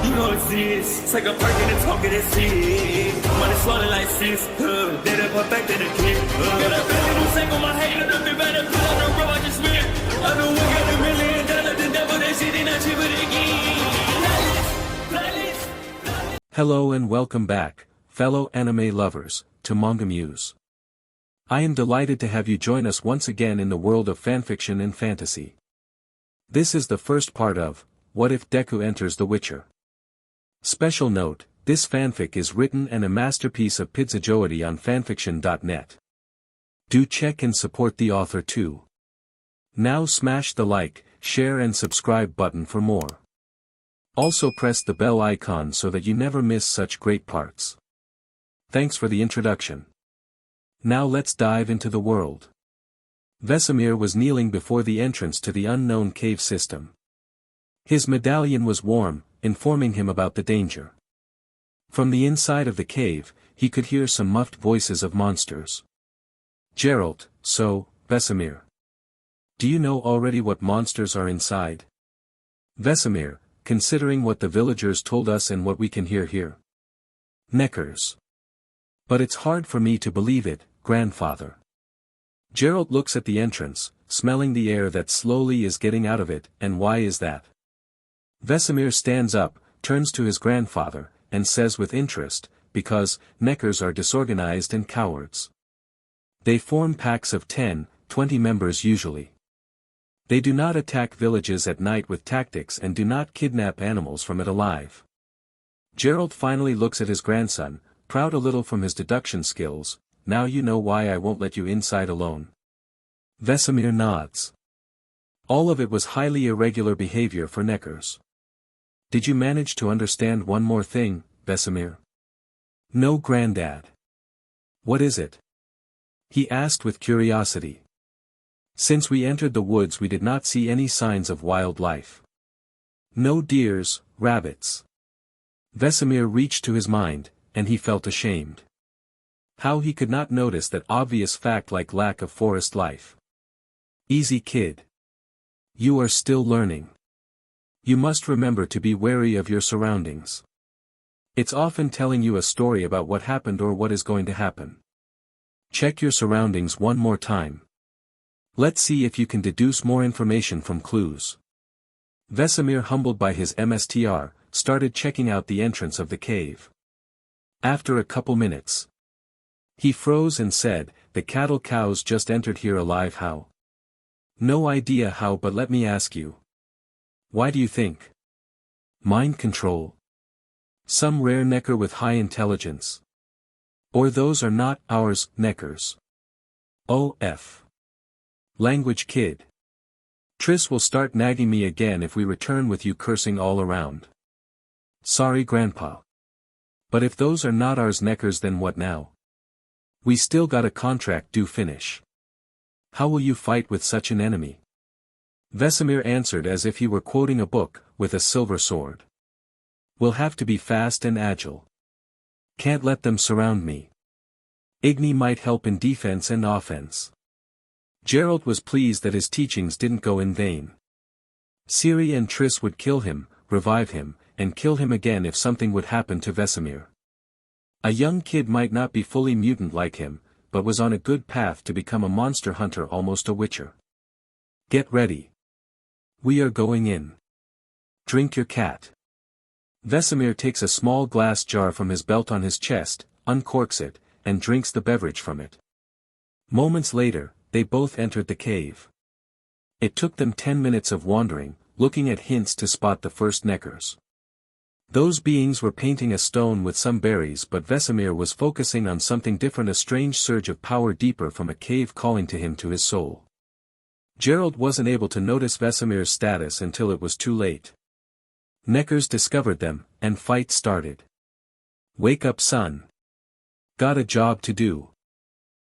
You know it's this. Take a perk and a talk of that shit. Money swallowing like sis. Did it perfect in the kid. Got a billion who sang on my head. Look up better put on the road I just spent. I know we got $1 million. The devil that shit ain't not cheaper again. Hello and welcome back, fellow anime lovers, to MangaMuse. I am delighted to have you join us once again in the world of fanfiction and fantasy. This is the first part of What If Deku Enters the Witcher. Special note, this fanfic is written and a masterpiece of Pidzejowaty on FANFICTIONnet. Do check and support the author too. Now smash the like, share and subscribe button for more. Also press the bell icon so that you never miss such great parts. Thanks for the introduction. Now let's dive into the world. Vesameir was kneeling before the entrance to the unknown cave system. His medallion was warm, informing him about the danger. From the inside of the cave, he could hear some muffled voices of monsters. Geralt, so, Vesameir. Do you know already what monsters are inside? Vesameir, considering what the villagers told us and what we can hear here. Neckers. But it's hard for me to believe it, grandfather. Geralt looks at the entrance, smelling the air that slowly is getting out of it, and why is that? Vesameir stands up, turns to his grandfather, and says with interest, because neckers are disorganized and cowards. They form packs of 10, 20 members usually. They do not attack villages at night with tactics and do not kidnap animals from it alive. Geralt finally looks at his grandson, proud a little from his deduction skills. Now you know why I won't let you inside alone. Vesameir nods. All of it was highly irregular behavior for neckers. Did you manage to understand one more thing, Vesameir? No, Grandad. What is it? He asked with curiosity. Since we entered the woods we did not see any signs of wildlife. No deers, rabbits. Vesameir reached to his mind, and he felt ashamed. How he could not notice that obvious fact like lack of forest life. Easy kid. You are still learning. You must remember to be wary of your surroundings. It's often telling you a story about what happened or what is going to happen. Check your surroundings one more time. Let's see if you can deduce more information from clues. Vesameir, humbled by his MSTR, started checking out the entrance of the cave. After a couple minutes, he froze and said, "The cattle cows just entered here alive. How?" No idea how, but let me ask you. Why do you think? Mind control? Some rare necker with high intelligence? Or those are not ours, neckers? OF. Language kid. Triss will start nagging me again if we return with you cursing all around. Sorry grandpa. But if those are not ours neckers, then what now? We still got a contract due finish. How will you fight with such an enemy? Vesameir answered as if he were quoting a book, with a silver sword. We'll have to be fast and agile. Can't let them surround me. Igni might help in defense and offense. Geralt was pleased that his teachings didn't go in vain. Ciri and Triss would kill him, revive him, and kill him again if something would happen to Vesameir. A young kid might not be fully mutant like him, but was on a good path to become a monster hunter, almost a witcher. Get ready. We are going in. Drink your cat. Vesameir takes a small glass jar from his belt on his chest, uncorks it, and drinks the beverage from it. Moments later, they both entered the cave. It took them 10 minutes of wandering, looking at hints to spot the first neckers. Those beings were painting a stone with some berries, but Vesameir was focusing on something different, a strange surge of power deeper from a cave calling to him to his soul. Geralt wasn't able to notice Vesameir's status until it was too late. Neckers discovered them, and fight started. Wake up, son. Got a job to do.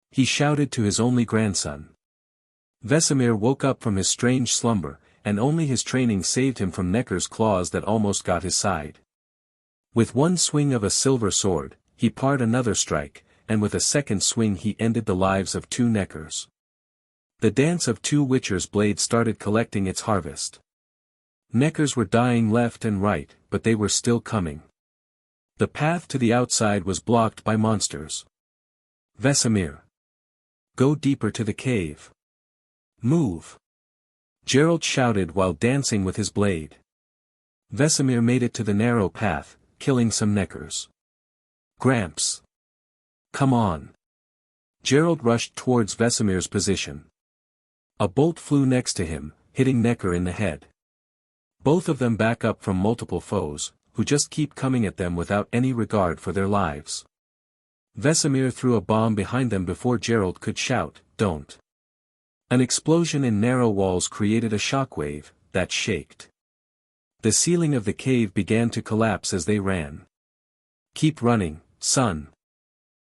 He shouted to his only grandson. Vesameir woke up from his strange slumber, and only his training saved him from Necker's claws that almost got his side. With one swing of a silver sword, he parried another strike, and with a second swing he ended the lives of 2 Neckers. The dance of 2 Witchers' blades started collecting its harvest. Neckers were dying left and right, but they were still coming. The path to the outside was blocked by monsters. Vesameir. Go deeper to the cave. Move. Geralt shouted while dancing with his blade. Vesameir made it to the narrow path, killing some neckers. Gramps. Come on. Geralt rushed towards Vesameir's position. A bolt flew next to him, hitting Necker in the head. Both of them back up from multiple foes, who just keep coming at them without any regard for their lives. Vesameir threw a bomb behind them before Geralt could shout, "Don't." An explosion in narrow walls created a shockwave that shaked. The ceiling of the cave began to collapse as they ran. Keep running, son.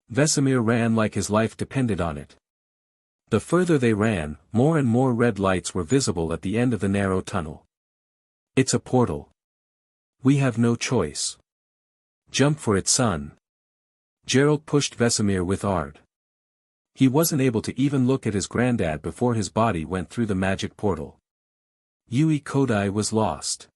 Vesameir ran like his life depended on it. The further they ran, more and more red lights were visible at the end of the narrow tunnel. It's a portal. We have no choice. Jump for it, son. Geralt pushed Vesameir with ard. He wasn't able to even look at his granddad before his body went through the magic portal. Yui Kodai was lost.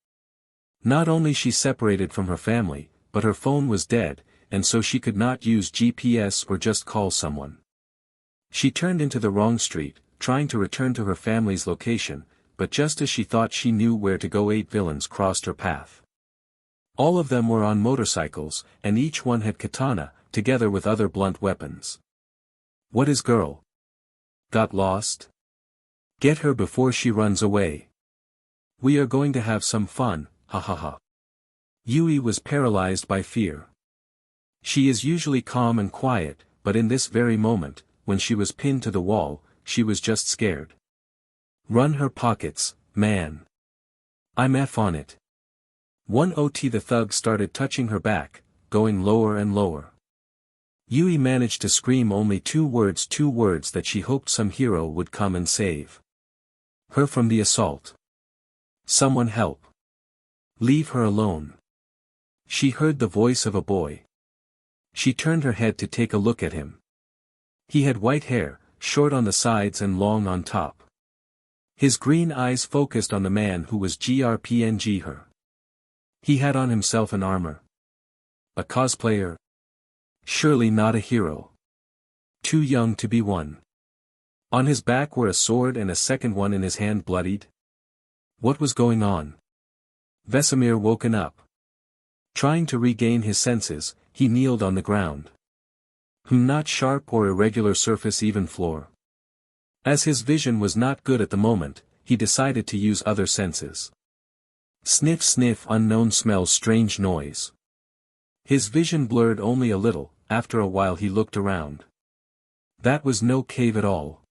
Not only she separated from her family, but her phone was dead, and so she could not use GPS or just call someone. She turned into the wrong street, trying to return to her family's location, but just as she thought she knew where to go, 8 villains crossed her path. All of them were on motorcycles, and each one had katana, together with other blunt weapons. What is girl? Got lost? Get her before she runs away. We are going to have some fun, ha ha ha. Yui was paralyzed by fear. She is usually calm and quiet, but in this very moment, when she was pinned to the wall, she was just scared. Run her pockets, man. I'm on it. One OT the thug started touching her back, going lower and lower. Yui managed to scream only 2 words that she hoped some hero would come and save her from the assault. Someone help. Leave her alone. She heard the voice of a boy. She turned her head to take a look at him. He had white hair, short on the sides and long on top. His green eyes focused on the man who was GRPNG her. He had on himself an armor. A cosplayer? Surely not a hero. Too young to be one. On his back were a sword and a second one in his hand bloodied. What was going on? Vesameir woken up. Trying to regain his senses, he kneeled on the ground. Not sharp or irregular surface, even floor. As his vision was not good at the moment, he decided to use other senses. Sniff sniff, unknown smell, strange noise. His vision blurred only a little. After a while he looked around. That was no cave at all.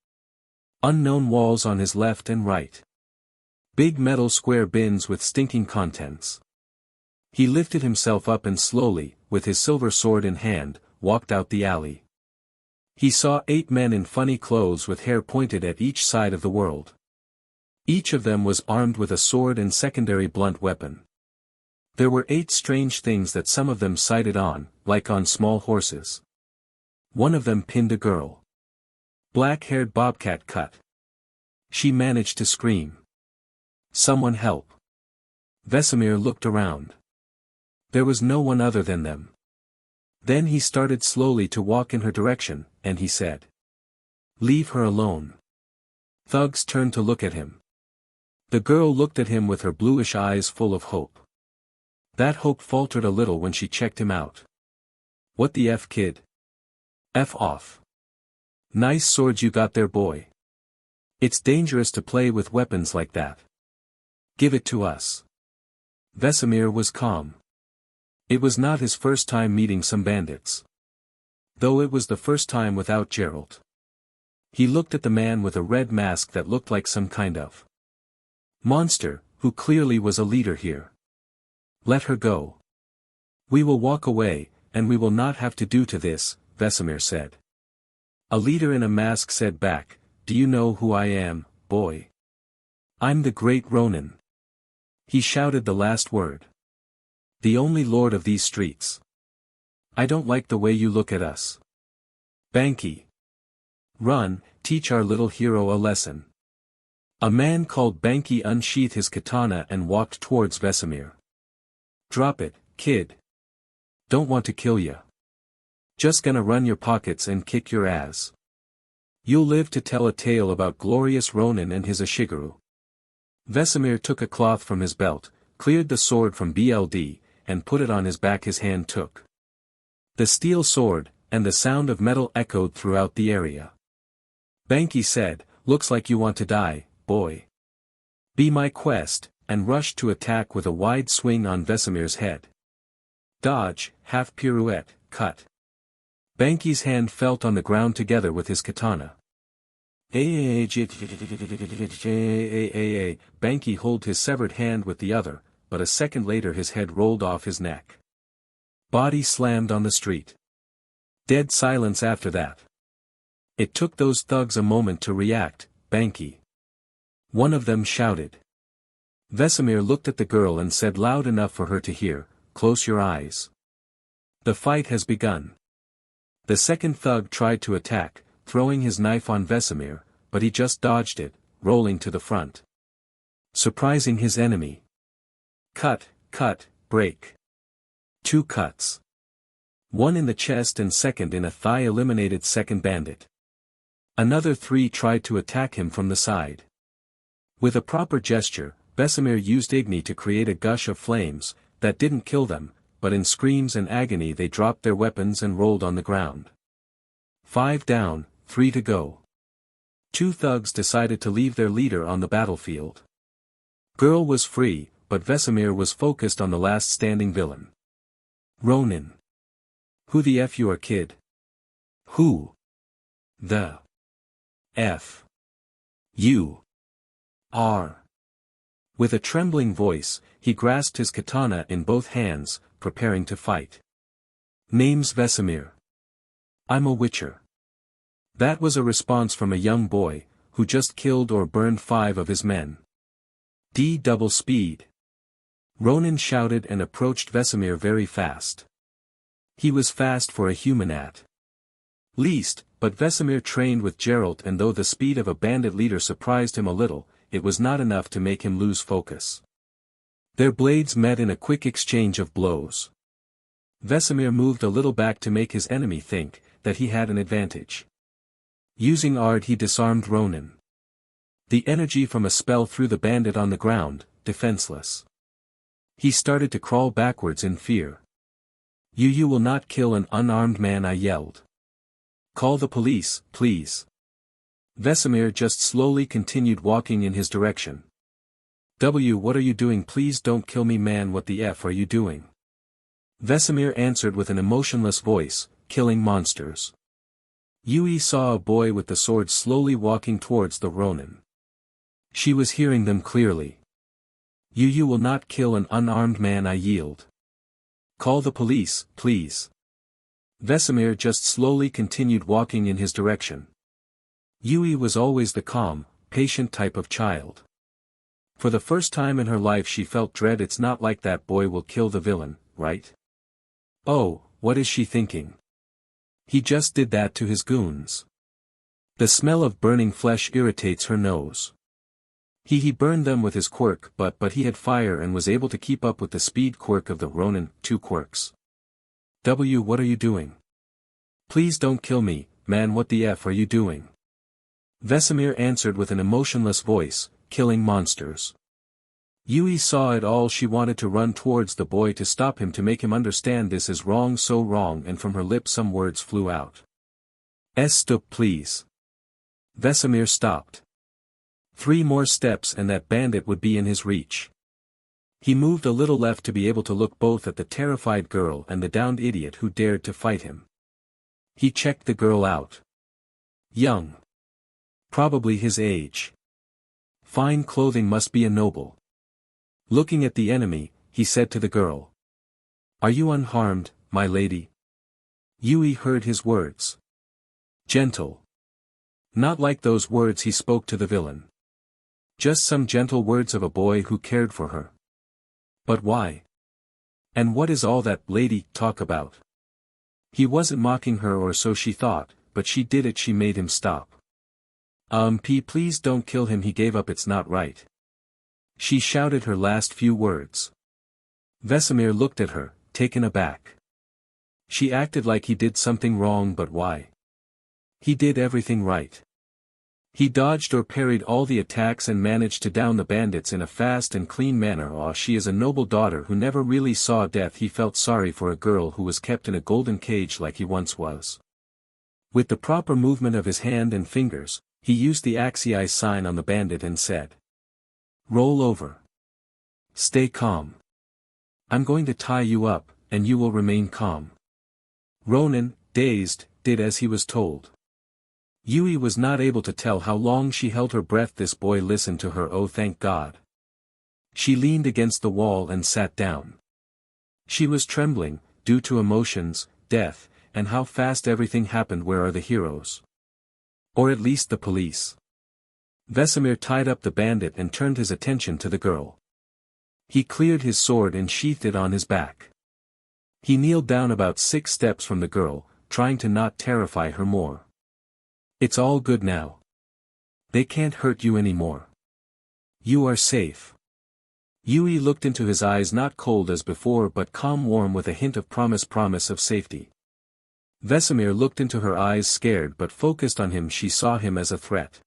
Unknown walls on his left and right. Big metal square bins with stinking contents. He lifted himself up and slowly, with his silver sword in hand, walked out the alley. He saw 8 men in funny clothes with hair pointed at each side of the world. Each of them was armed with a sword and secondary blunt weapon. There were 8 strange things that some of them sighted on, like on small horses. One of them pinned a girl. Black-haired bobcat cut. She managed to scream. Someone help. Vesameir looked around. There was no one other than them. Then he started slowly to walk in her direction, and he said, "Leave her alone." Thugs turned to look at him. The girl looked at him with her bluish eyes full of hope. That hope faltered a little when she checked him out. What the F, kid? F off. Nice swords you got there, boy. It's dangerous to play with weapons like that. Give it to us. Vesameir was calm. It was not his first time meeting some bandits. Though it was the first time without Geralt. He looked at the man with a red mask that looked like some kind of monster, who clearly was a leader here. Let her go. We will walk away, and we will not have to do to this, Vesameir said. A leader in a mask said back, "Do you know who I am, boy? I'm the great Ronin." He shouted the last word. The only lord of these streets. I don't like the way you look at us. Banky. Run, teach our little hero a lesson. A man called Banki unsheathed his katana and walked towards Vesameir. "Drop it, kid. Don't want to kill ya. Just gonna run your pockets and kick your ass. You'll live to tell a tale about glorious Ronin and his Ashigaru." Vesameir took a cloth from his belt, cleared the sword from BLD, and put it on his back. His hand took the steel sword, and the sound of metal echoed throughout the area. Banki said, "Looks like you want to die, boy. Be my quest," and rushed to attack with a wide swing on Vesameir's head. Dodge, half pirouette, cut. Banki's hand felt on the ground together with his katana. Banki held his severed hand with the other, but a second later his head rolled off his neck. Body slammed on the street. Dead silence after that. It took those thugs a moment to react. "Banki." One of them shouted. Vesameir looked at the girl and said loud enough for her to hear, "Close your eyes. The fight has begun." The second thug tried to attack, throwing his knife on Vesameir, but he just dodged it, rolling to the front. Surprising his enemy. Cut, break. 2 cuts. One in the chest and second in a thigh eliminated second bandit. Another 3 tried to attack him from the side. With a proper gesture, Vesameir used Igni to create a gush of flames, that didn't kill them, but in screams and agony they dropped their weapons and rolled on the ground. 5 down, 3 to go. 2 thugs decided to leave their leader on the battlefield. Girl was free, but Vesameir was focused on the last standing villain. Ronin. "Who the F you are, kid? Who the F you are?" With a trembling voice, he grasped his katana in both hands, preparing to fight. "Name's Vesameir. I'm a witcher." That was a response from a young boy, who just killed or burned 5 of his men. Double speed. Ronin shouted and approached Vesameir very fast. He was fast for a human at least, but Vesameir trained with Geralt, and though the speed of a bandit leader surprised him a little, it was not enough to make him lose focus. Their blades met in a quick exchange of blows. Vesameir moved a little back to make his enemy think that he had an advantage. Using Ard he disarmed Ronin. The energy from a spell threw the bandit on the ground, defenseless. He started to crawl backwards in fear. You will not kill an unarmed man," I yelled. "Call the police, please." Vesameir just slowly continued walking in his direction. What are you doing? "Please don't kill me, man. What the F are you doing?" Vesameir answered with an emotionless voice, "Killing monsters." Yui saw a boy with the sword slowly walking towards the Ronin. She was hearing them clearly. You will not kill an unarmed man," I yelled. "Call the police, please." Vesameir just slowly continued walking in his direction. Yui was always the calm, patient type of child. For the first time in her life she felt dread. It's not like that boy will kill the villain, right? Oh, what is she thinking? He just did that to his goons. The smell of burning flesh irritates her nose. He burned them with his quirk, but he had fire and was able to keep up with the speed quirk of the Ronin, 2 quirks. What are you doing? "Please don't kill me, man. What the F are you doing?" Vesameir answered with an emotionless voice, "Killing monsters." Yui saw it all. She wanted to run towards the boy to stop him, to make him understand this is wrong, so wrong, and from her lips some words flew out. Stop, please." Vesameir stopped. 3 more steps and that bandit would be in his reach. He moved a little left to be able to look both at the terrified girl and the downed idiot who dared to fight him. He checked the girl out. Young. Probably his age. Fine clothing, must be a noble. Looking at the enemy, he said to the girl. "Are you unharmed, my lady?" Yui heard his words. Gentle. Not like those words he spoke to the villain. Just some gentle words of a boy who cared for her. But why? And what is all that lady talk about? He wasn't mocking her, or so she thought, but she did it. She made him stop. Please don't kill him, he gave up, it's not right. She shouted her last few words. Vesameir looked at her, taken aback. She acted like he did something wrong, but why? He did everything right. He dodged or parried all the attacks and managed to down the bandits in a fast and clean manner. Oh, she is a noble daughter who never really saw death. He felt sorry for a girl who was kept in a golden cage like he once was. With the proper movement of his hand and fingers, he used the axii sign on the bandit and said, "Roll over. Stay calm. I'm going to tie you up, and you will remain calm." Ronan, dazed, did as he was told. Yui was not able to tell how long she held her breath. This boy listened to her. Oh, thank God. She leaned against the wall and sat down. She was trembling, due to emotions, death, and how fast everything happened. Where are the heroes? Or at least the police? Vesameir tied up the bandit and turned his attention to the girl. He cleared his sword and sheathed it on his back. He kneeled down about 6 steps from the girl, trying to not terrify her more. It's all good now. They can't hurt you anymore. You are safe. Yui looked into his eyes, not cold as before but calm, warm, with a hint of promise of safety. Vesameir looked into her eyes, scared but focused on him. She saw him as a threat.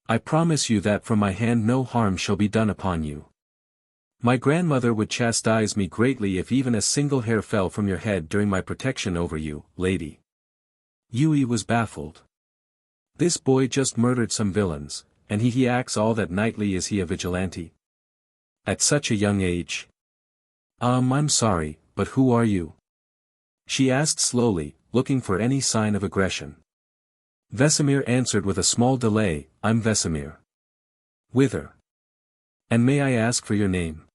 I promise you that from my hand no harm shall be done upon you. My grandmother would chastise me greatly if even a single hair fell from your head during my protection over you, lady. Yui was baffled. This boy just murdered some villains, and he acts all that nightly. Is he a vigilante? At such a young age? I'm sorry, but who are you? She asked slowly, looking for any sign of aggression. Vesameir answered with a small delay, I'm Vesameir. Whither? And may I ask for your name?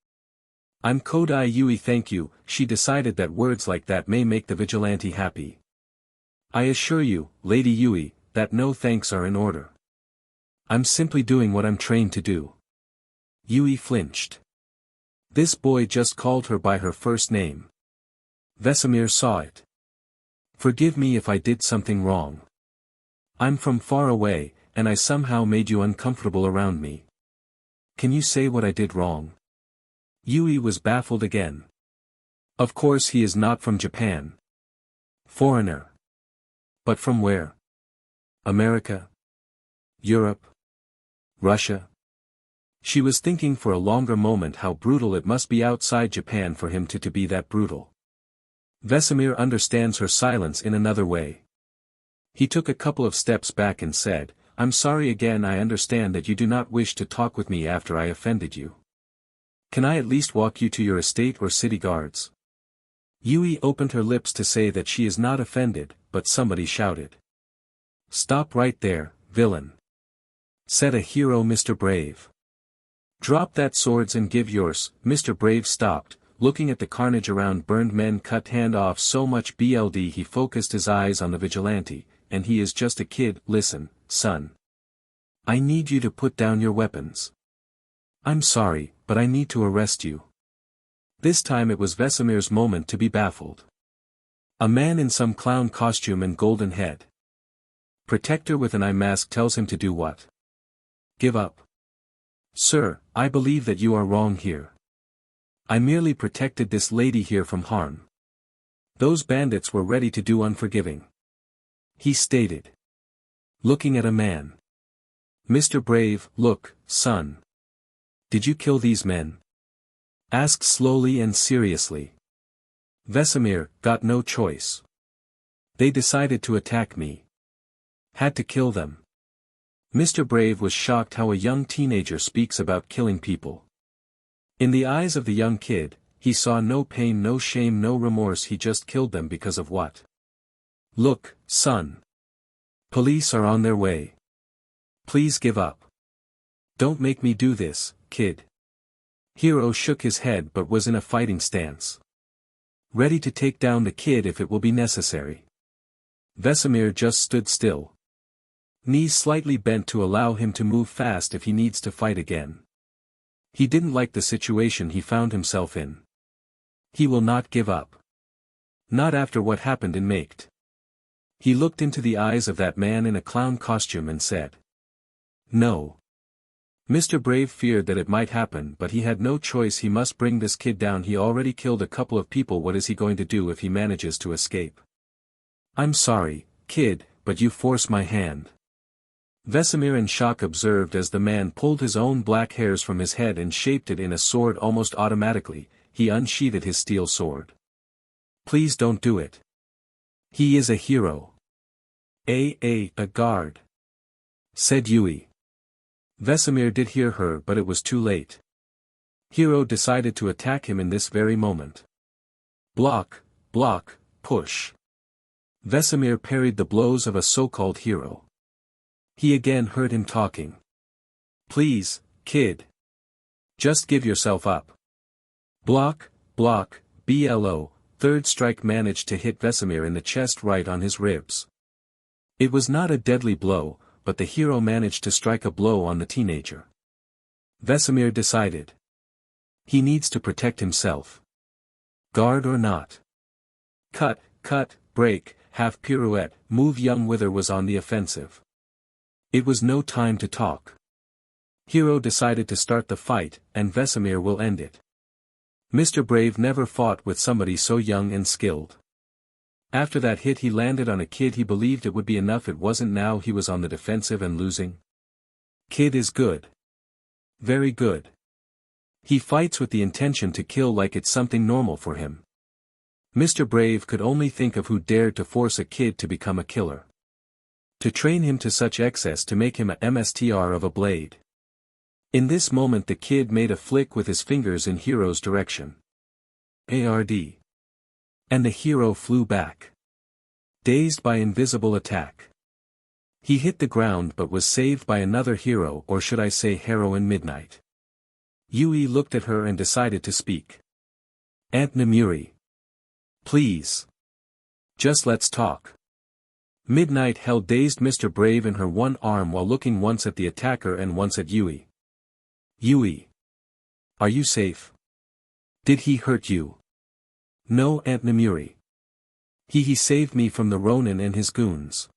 I'm Kodai Yui. Thank you. She decided that words like that may make the vigilante happy. I assure you, Lady Yui, that no thanks are in order. I'm simply doing what I'm trained to do. Yui flinched. This boy just called her by her first name. Vesameir saw it. Forgive me if I did something wrong. I'm from far away, and I somehow made you uncomfortable around me. Can you say what I did wrong? Yui was baffled again. Of course he is not from Japan. Foreigner. But from where? America? Europe? Russia? She was thinking for a longer moment how brutal it must be outside Japan for him to be that brutal. Vesameir understands her silence in another way. He took a couple of steps back and said, I'm sorry again. I understand that you do not wish to talk with me after I offended you. Can I at least walk you to your estate or city guards? Yui opened her lips to say that she is not offended, but somebody shouted. Stop right there, villain. Said a hero. Mr. Brave. Drop that swords and give yours. Mr. Brave stopped, looking at the carnage around. Burned men, cut hand off, so much blood. He focused his eyes on the vigilante, and he is just a kid. Listen, son. I need you to put down your weapons. I'm sorry, but I need to arrest you. This time it was Vesameir's moment to be baffled. A man in some clown costume and golden head protector with an eye mask tells him to do what? Give up. Sir, I believe that you are wrong here. I merely protected this lady here from harm. Those bandits were ready to do unforgiving. He stated. Looking at a man. Mr. Brave, look, son. Did you kill these men? Asked slowly and seriously. Vesameir got no choice. They decided to attack me. Had to kill them. Mr. Brave was shocked how a young teenager speaks about killing people. In the eyes of the young kid, he saw no pain, no shame, no remorse. He just killed them because of what? Look, son. Police are on their way. Please give up. Don't make me do this, kid. Hero shook his head but was in a fighting stance. Ready to take down the kid if it will be necessary. Vesameir just stood still. Knees slightly bent to allow him to move fast if he needs to fight again. He didn't like the situation he found himself in. He will not give up. Not after what happened in Maked. He looked into the eyes of that man in a clown costume and said. No. Mr. Brave feared that it might happen, but he had no choice. He must bring this kid down. He already killed a couple of people. What is he going to do if he manages to escape? I'm sorry, kid, but you force my hand. Vesameir in shock observed as the man pulled his own black hairs from his head and shaped it in a sword almost automatically. He unsheathed his steel sword. Please don't do it. He is a hero. A guard. Said Yui. Vesameir did hear her, but it was too late. Hero decided to attack him in this very moment. Block, block, push. Vesameir parried the blows of a so-called hero. He again heard him talking. Please, kid. Just give yourself up. Block, block, BLO. Third strike managed to hit Vesameir in the chest right on his ribs. It was not a deadly blow, but the hero managed to strike a blow on the teenager. Vesameir decided. He needs to protect himself. Guard or not. Cut, break, half pirouette, move. Young Wither was on the offensive. It was no time to talk. Hero decided to start the fight, and Vesameir will end it. Mr. Brave never fought with somebody so young and skilled. After that hit he landed on a kid, he believed it would be enough. It wasn't. Now he was on the defensive and losing. Kid is good. Very good. He fights with the intention to kill like it's something normal for him. Mr. Brave could only think of who dared to force a kid to become a killer. To train him to such excess, to make him a MSTR of a blade. In this moment the kid made a flick with his fingers in Hero's direction. ARD. And the hero flew back. Dazed by invisible attack. He hit the ground but was saved by another hero, or should I say heroine, Midnight. Yui looked at her and decided to speak. Aunt Namuri. Please. Just let's talk. Midnight held dazed Mr. Brave in her one arm while looking once at the attacker and once at Yui. Yui. Are you safe? Did he hurt you? No, Aunt Namuri. He saved me from the Ronin and his goons.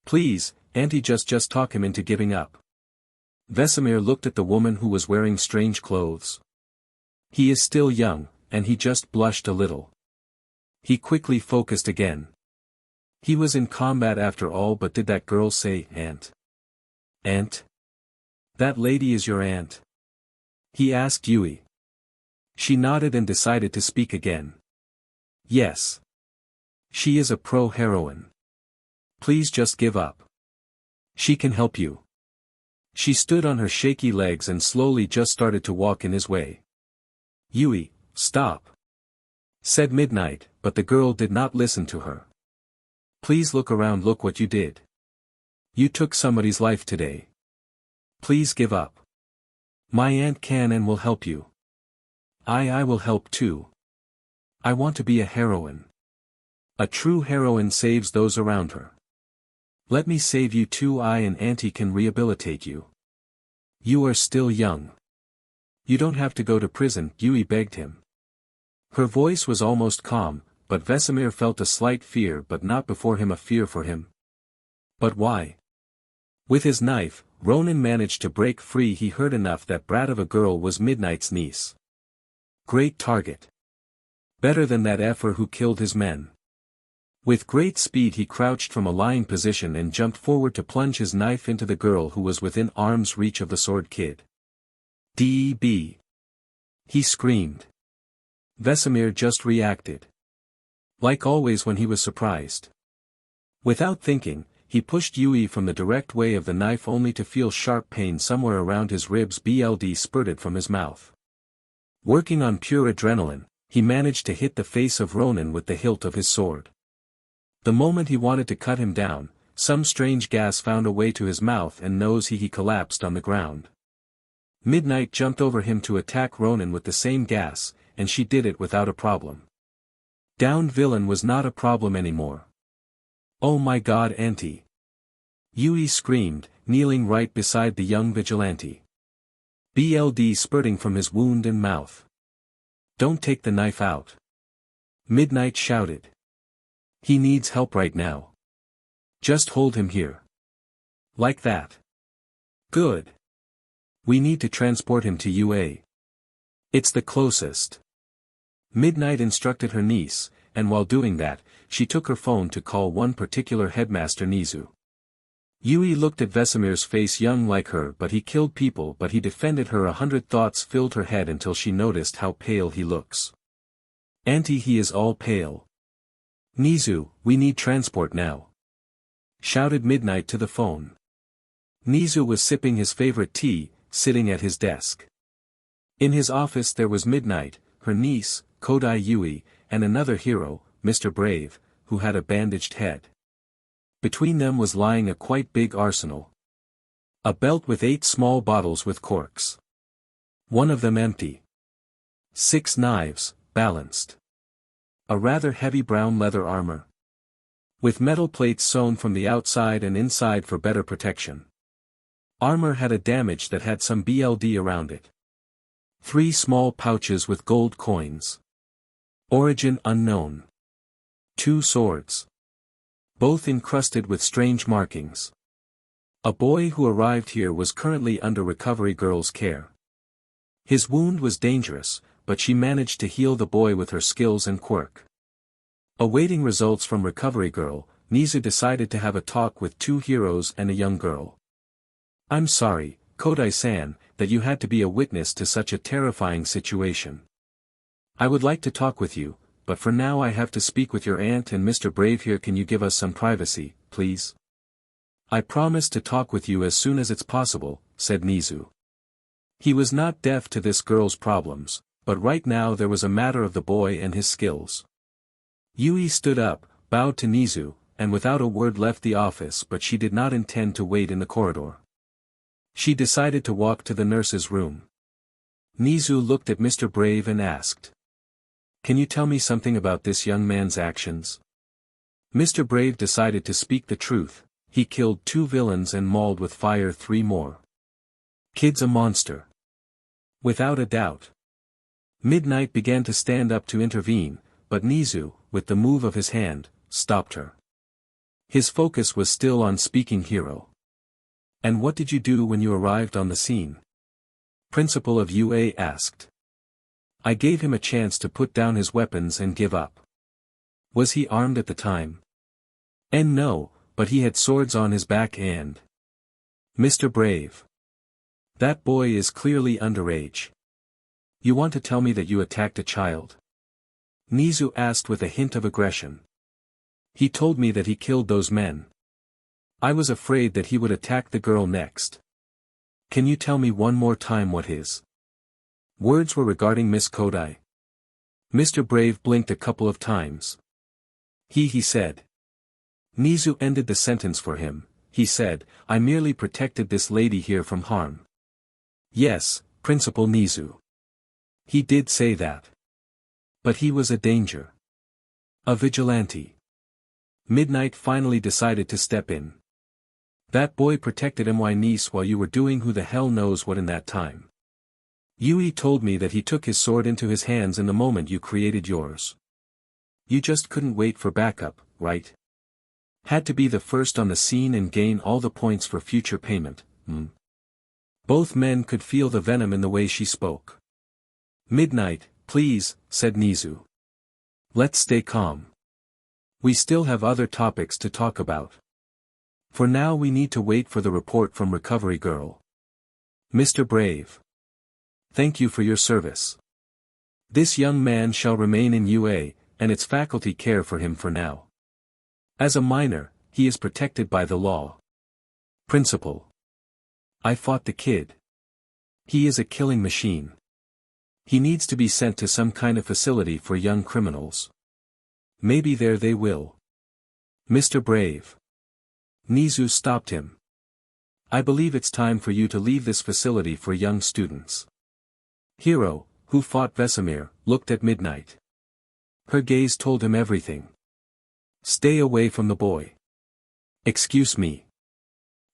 Please, Auntie, just talk him into giving up. Vesameir looked at the woman who was wearing strange clothes. He is still young, and he just blushed a little. He quickly focused again. He was in combat after all, but did that girl say aunt? Aunt? That lady is your aunt? He asked Yui. She nodded and decided to speak again. Yes. She is a pro-heroine. Please just give up. She can help you. She stood on her shaky legs and slowly just started to walk in his way. Yui, stop. Said Midnight, but the girl did not listen to her. Please look around, look what you did. You took somebody's life today. Please give up. My aunt can and will help you. I will help too. I want to be a heroine. A true heroine saves those around her. Let me save you too. I and Auntie can rehabilitate you. You are still young. You don't have to go to prison, Yui begged him. Her voice was almost calm, but Vesameir felt a slight fear, but not before him a fear for him. But why? With his knife, Ronin managed to break free. He heard enough. That brat of a girl was Midnight's niece. Great target. Better than that effer who killed his men. With great speed he crouched from a lying position and jumped forward to plunge his knife into the girl who was within arm's reach of the sword kid. D.B. He screamed. Vesameir just reacted. Like always when he was surprised. Without thinking, he pushed Yui from the direct way of the knife only to feel sharp pain somewhere around his ribs. Blood spurted from his mouth. Working on pure adrenaline, he managed to hit the face of Ronin with the hilt of his sword. The moment he wanted to cut him down, some strange gas found a way to his mouth and nose. He collapsed on the ground. Midnight jumped over him to attack Ronin with the same gas, and she did it without a problem. Downed villain was not a problem anymore. Oh my god, Auntie! Yui screamed, kneeling right beside the young vigilante. Blood spurting from his wound and mouth. Don't take the knife out. Midnight shouted. He needs help right now. Just hold him here. Like that. Good. We need to transport him to UA. It's the closest. Midnight instructed her niece, and while doing that, she took her phone to call one particular headmaster Nizu. Yui looked at Vesameir's face, young like her, but he killed people, but he defended her. 100 thoughts filled her head until she noticed how pale he looks. Auntie, he is all pale. Nizu, we need transport now. Shouted Midnight to the phone. Nizu was sipping his favorite tea, sitting at his desk. In his office there was Midnight, her niece, Kodai Yui, and another hero, Mr. Brave, who had a bandaged head. Between them was lying a quite big arsenal. A belt with 8 small bottles with corks. One of them empty. 6 knives, balanced. A rather heavy brown leather armor. With metal plates sewn from the outside and inside for better protection. Armor had a damage that had some BLD around it. 3 small pouches with gold coins. Origin unknown. 2 swords. Both encrusted with strange markings. A boy who arrived here was currently under recovery girl's care. His wound was dangerous, but she managed to heal the boy with her skills and quirk. Awaiting results from recovery girl, Nizu decided to have a talk with 2 heroes and a young girl. I'm sorry, Kodai-san, that you had to be a witness to such a terrifying situation. I would like to talk with you, but for now I have to speak with your aunt and Mr. Brave here. Can you give us some privacy, please? I promise to talk with you as soon as it's possible, said Nizu. He was not deaf to this girl's problems, but right now there was a matter of the boy and his skills. Yui stood up, bowed to Nizu, and without a word left the office, but she did not intend to wait in the corridor. She decided to walk to the nurse's room. Nizu looked at Mr. Brave and asked. Can you tell me something about this young man's actions? Mr. Brave decided to speak the truth. He killed 2 villains and mauled with fire 3 more. Kid's a monster. Without a doubt. Midnight began to stand up to intervene, but Nizu, with the move of his hand, stopped her. His focus was still on speaking hero. And what did you do when you arrived on the scene? Principal of UA asked. I gave him a chance to put down his weapons and give up. Was he armed at the time? And no, but he had swords on his back and... Mr. Brave. That boy is clearly underage. You want to tell me that you attacked a child? Nizu asked with a hint of aggression. He told me that he killed those men. I was afraid that he would attack the girl next. Can you tell me one more time what his words were regarding Miss Kodai? Mr. Brave blinked a couple of times. He said. Nizu ended the sentence for him. He said, I merely protected this lady here from harm. Yes, Principal Nizu. He did say that. But he was a danger. A vigilante. Midnight finally decided to step in. That boy protected my niece while you were doing who the hell knows what in that time. Yui told me that he took his sword into his hands in the moment you created yours. You just couldn't wait for backup, right? Had to be the first on the scene and gain all the points for future payment, Both men could feel the venom in the way she spoke. Midnight, please, said Nizu. Let's stay calm. We still have other topics to talk about. For now we need to wait for the report from Recovery Girl. Mr. Brave. Thank you for your service. This young man shall remain in UA, and its faculty care for him for now. As a minor, he is protected by the law. Principal. I fought the kid. He is a killing machine. He needs to be sent to some kind of facility for young criminals. Maybe there they will. Mr. Brave. Nizu stopped him. I believe it's time for you to leave this facility for young students. Hero, who fought Vesameir, looked at Midnight. Her gaze told him everything. Stay away from the boy. Excuse me.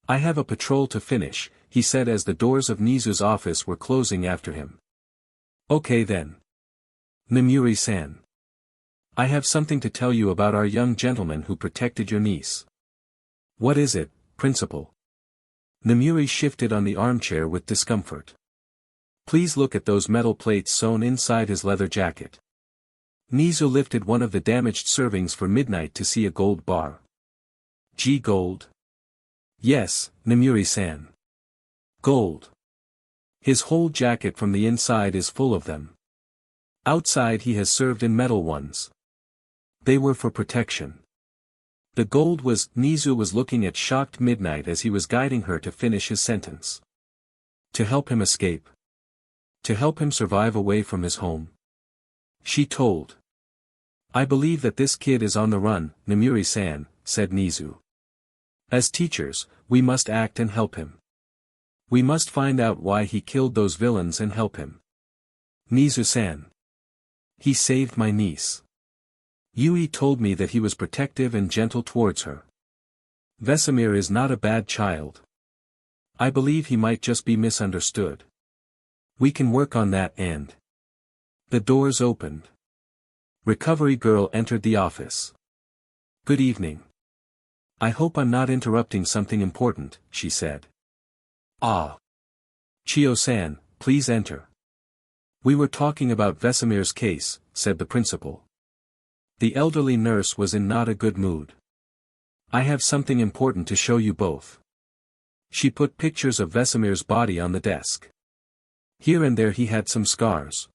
I have a patrol to finish, he said as the doors of Nizu's office were closing after him. Okay then. Nomuri-san. I have something to tell you about our young gentleman who protected your niece. What is it, Principal? Namuri shifted on the armchair with discomfort. Please look at those metal plates sewn inside his leather jacket. Nizu lifted one of the damaged servings for Midnight to see a gold bar. Gold? Yes, Namuri-san. Gold. His whole jacket from the inside is full of them. Outside he has served in metal ones. They were for protection. The gold was. Nizu was looking at shocked Midnight as he was guiding her to finish his sentence. To help him escape. To help him survive away from his home. She told. I believe that this kid is on the run, Namuri-san, said Nizu. As teachers, we must act and help him. We must find out why he killed those villains and help him. Nizu-san. He saved my niece. Yui told me that he was protective and gentle towards her. Vesameir is not a bad child. I believe he might just be misunderstood. We can work on that and... The doors opened. Recovery girl entered the office. Good evening. I hope I'm not interrupting something important, she said. Ah. Chio-san, please enter. We were talking about Vesameir's case, said the principal. The elderly nurse was in not a good mood. I have something important to show you both. She put pictures of Vesameir's body on the desk. Here and there he had some scars.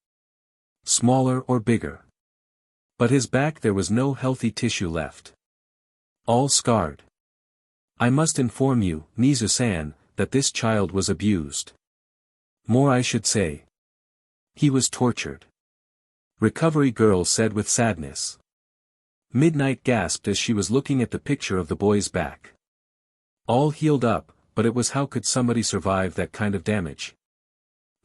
Smaller or bigger. But his back there was no healthy tissue left. All scarred. I must inform you, Nizu-san, that this child was abused. More I should say. He was tortured. Recovery girl said with sadness. Midnight gasped as she was looking at the picture of the boy's back. All healed up, but it was how could somebody survive that kind of damage?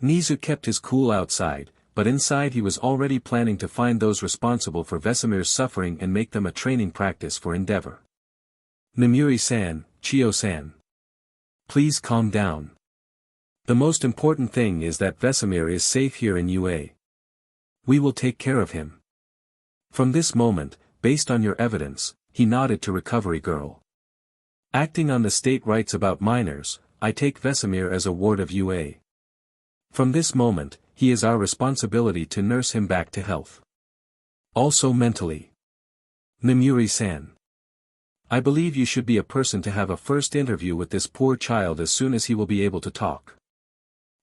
Nizu kept his cool outside, but inside he was already planning to find those responsible for Vesameir's suffering and make them a training practice for Endeavor. Namuri-san, Chio-san. Please calm down. The most important thing is that Vesameir is safe here in UA. We will take care of him. From this moment, based on your evidence, he nodded to Recovery Girl. Acting on the state rights about minors, I take Vesameir as a ward of UA. From this moment, he is our responsibility to nurse him back to health. Also mentally. Namuri-san. I believe you should be a person to have a first interview with this poor child as soon as he will be able to talk.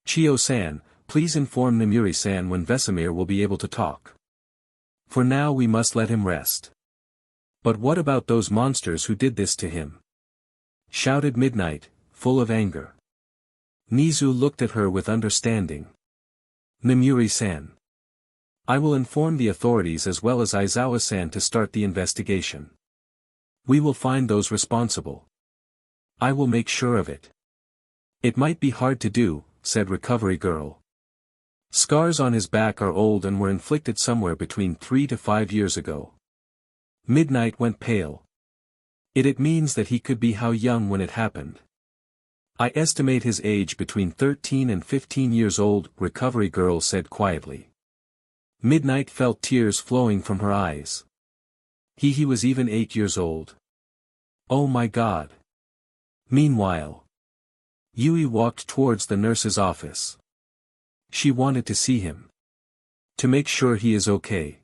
Chio-san, please inform Namuri-san when Vesameir will be able to talk. For now we must let him rest. But what about those monsters who did this to him? Shouted Midnight, full of anger. Nizu looked at her with understanding. Namuri-san. I will inform the authorities as well as Aizawa-san to start the investigation. We will find those responsible. I will make sure of it. It might be hard to do, said Recovery Girl. Scars on his back are old and were inflicted somewhere between 3 to 5 years ago. Midnight went pale. It means that he could be how young when it happened. I estimate his age between 13 and 15 years old, Recovery Girl said quietly. Midnight felt tears flowing from her eyes. He was even 8 years old. Oh my God. Meanwhile, Yui walked towards the nurse's office. She wanted to see him. To make sure he is okay.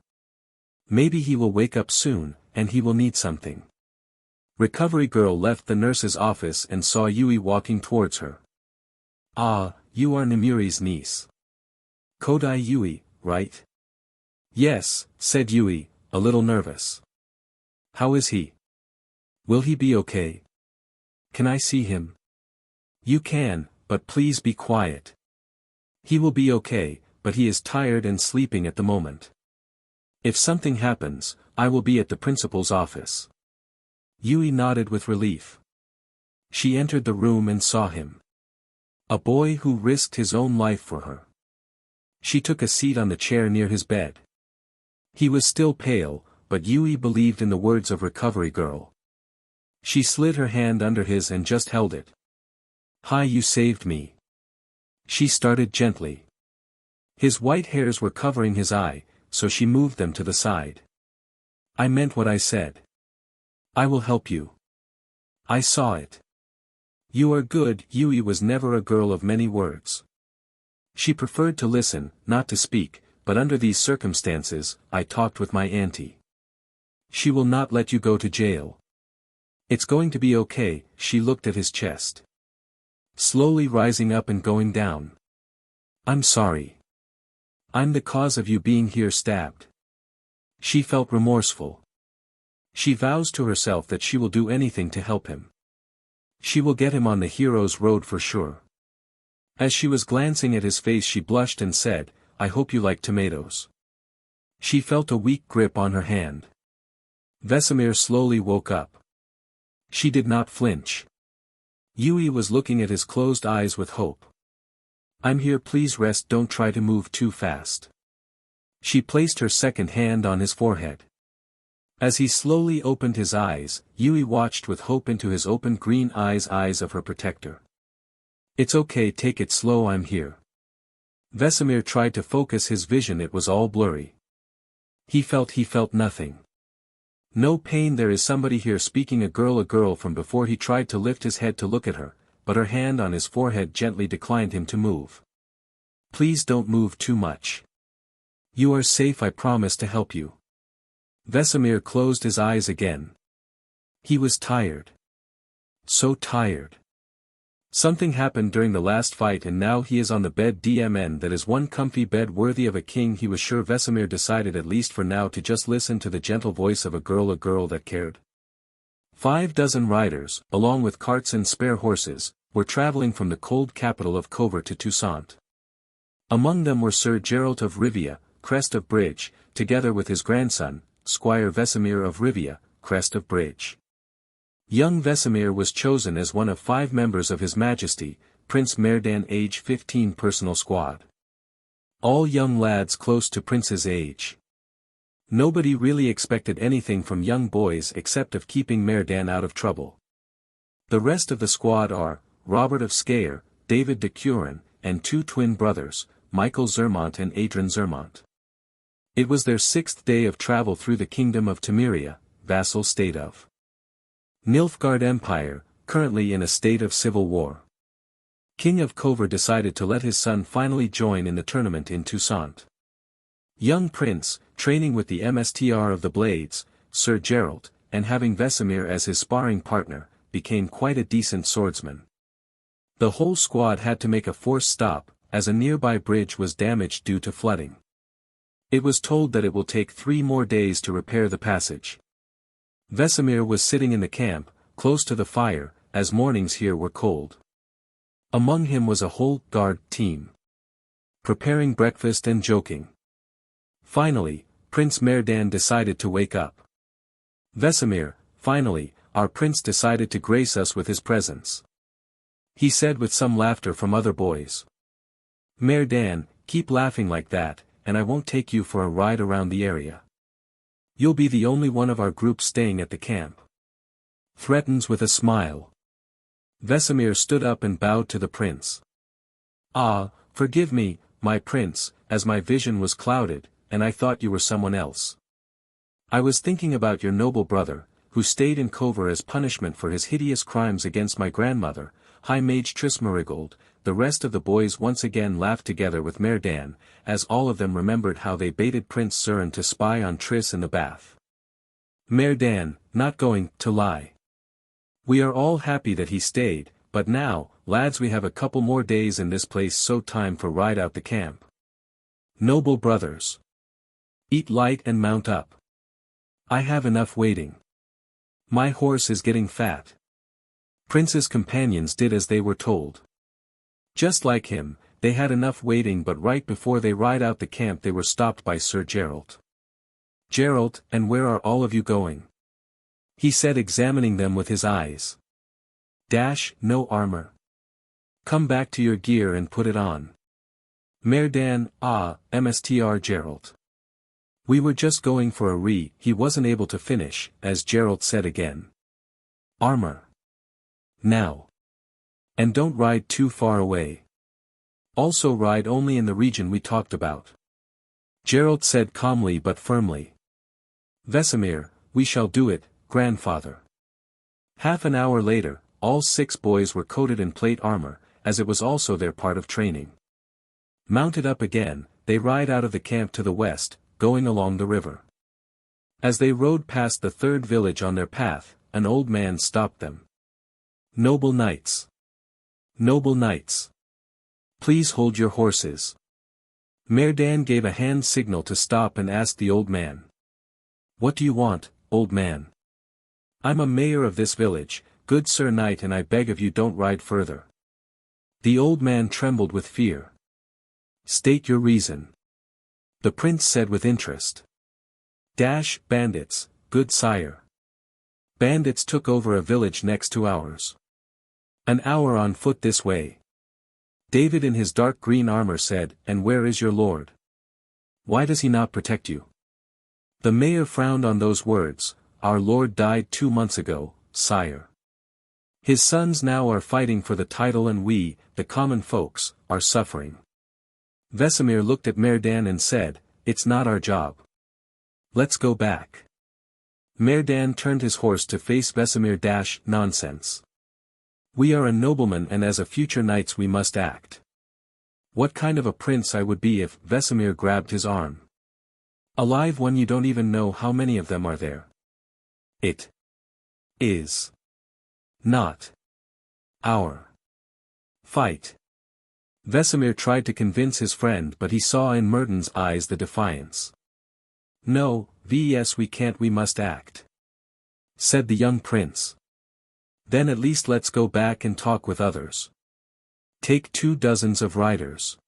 Maybe he will wake up soon, and he will need something. Recovery Girl left the nurse's office and saw Yui walking towards her. Ah, you are Namuri's niece. Kodai Yui, right? Yes, said Yui, a little nervous. How is he? Will he be okay? Can I see him? You can, but please be quiet. He will be okay, but he is tired and sleeping at the moment. If something happens, I will be at the principal's office. Yui nodded with relief. She entered the room and saw him. A boy who risked his own life for her. She took a seat on the chair near his bed. He was still pale, but Yui believed in the words of Recovery Girl. She slid her hand under his and just held it. Hi, you saved me. She started gently. His white hairs were covering his eye, so she moved them to the side. I meant what I said. I will help you. I saw it. You are good. Yui was never a girl of many words. She preferred to listen, not to speak, but under these circumstances, I talked with my auntie. She will not let you go to jail. It's going to be okay. She looked at his chest. Slowly rising up and going down. I'm sorry. I'm the cause of you being here stabbed. She felt remorseful. She vows to herself that she will do anything to help him. She will get him on the hero's road for sure. As she was glancing at his face she blushed and said, I hope you like tomatoes. She felt a weak grip on her hand. Vesameir slowly woke up. She did not flinch. Yui was looking at his closed eyes with hope. I'm here, please rest, don't try to move too fast. She placed her second hand on his forehead. As he slowly opened his eyes, Yui watched with hope into his open green eyes of her protector. It's okay, take it slow, I'm here. Vesameir tried to focus his vision, it was all blurry. He felt nothing. No pain, there is somebody here speaking, a girl from before. He tried to lift his head to look at her, but her hand on his forehead gently declined him to move. Please don't move too much. You are safe, I promise to help you. Vesameir closed his eyes again. He was tired. So tired. Something happened during the last fight and now he is on the bed. That is one comfy bed worthy of a king, he was sure. Vesameir decided at least for now to just listen to the gentle voice of a girl that cared. 5 dozen riders, along with carts and spare horses, were traveling from the cold capital of Cover to Toussaint. Among them were Sir Geralt of Rivia, Crest of Bridge, together with his grandson, Squire Vesameir of Rivia, Crest of Bridge. Young Vesameir was chosen as one of 5 members of His Majesty, Prince Merdan age 15 personal squad. All young lads close to Prince's age. Nobody really expected anything from young boys except of keeping Merdan out of trouble. The rest of the squad are, Robert of Scare, David de Curin, and 2 twin brothers, Michael Zermont and Adrian Zermont. It was their 6th day of travel through the kingdom of Temeria, vassal state of Nilfgaard Empire, currently in a state of civil war. King of Cover decided to let his son finally join in the tournament in Toussaint. Young Prince, training with the MSTR of the Blades, Sir Geralt, and having Vesameir as his sparring partner, became quite a decent swordsman. The whole squad had to make a forced stop, as a nearby bridge was damaged due to flooding. It was told that it will take 3 more days to repair the passage. Vesameir was sitting in the camp, close to the fire, as mornings here were cold. Among him was a whole guard team, preparing breakfast and joking. Finally, Prince Merdan decided to wake up. Vesameir, finally, our prince decided to grace us with his presence. He said with some laughter from other boys. Merdan, keep laughing like that, and I won't take you for a ride around the area. You'll be the only one of our group staying at the camp. Threatens with a smile. Vesameir stood up and bowed to the prince. Ah, forgive me, my prince, as my vision was clouded, and I thought you were someone else. I was thinking about your noble brother, who stayed in Cover as punishment for his hideous crimes against my grandmother, High Mage Trismarigold. The rest of the boys once again laughed together with Merdan, as all of them remembered how they baited Prince Surin to spy on Triss in the bath. Merdan, not going to lie. We are all happy that he stayed, but now, lads, we have a couple more days in this place, so time for ride out the camp. Noble brothers. Eat light and mount up. I have enough waiting. My horse is getting fat. Prince's companions did as they were told. Just like him, they had enough waiting, but right before they ride out the camp they were stopped by Sir Geralt. Geralt, and where are all of you going? He said, examining them with his eyes. Dash, no armor. Come back to your gear and put it on. Merdan, MSTR Geralt. We were just going for a he wasn't able to finish, as Geralt said again. Armor. Now. And don't ride too far away. Also ride only in the region we talked about. Geralt said calmly but firmly. Vesameir, we shall do it, grandfather. Half an hour later, all 6 boys were coated in plate armor, as it was also their part of training. Mounted up again, they ride out of the camp to the west, going along the river. As they rode past the 3rd village on their path, an old man stopped them. "Noble knights! Noble knights! Please hold your horses." Merdan gave a hand signal to stop and asked the old man. "What do you want, old man?" "I'm a mayor of this village, good sir knight, and I beg of you don't ride further." The old man trembled with fear. "State your reason." The prince said with interest. "Bandits, good sire. Bandits took over a village next to ours. An hour on foot this way." David in his dark green armor said, "And where is your lord? Why does he not protect you?" The mayor frowned on those words. "Our lord died 2 months ago, sire. His sons now are fighting for the title and we, the common folks, are suffering." Vesameir looked at Merdan and said, "It's not our job. Let's go back." Merdan turned his horse to face Vesameir. "Nonsense. We are a nobleman and as a future knights we must act. What kind of a prince I would be if—" Vesameir grabbed his arm. "Alive when you don't even know how many of them are there. It is not our fight." Vesameir tried to convince his friend, but he saw in Merdan's eyes the defiance. "No, we must act," said the young prince. "Then at least let's go back and talk with others. Take 24 riders.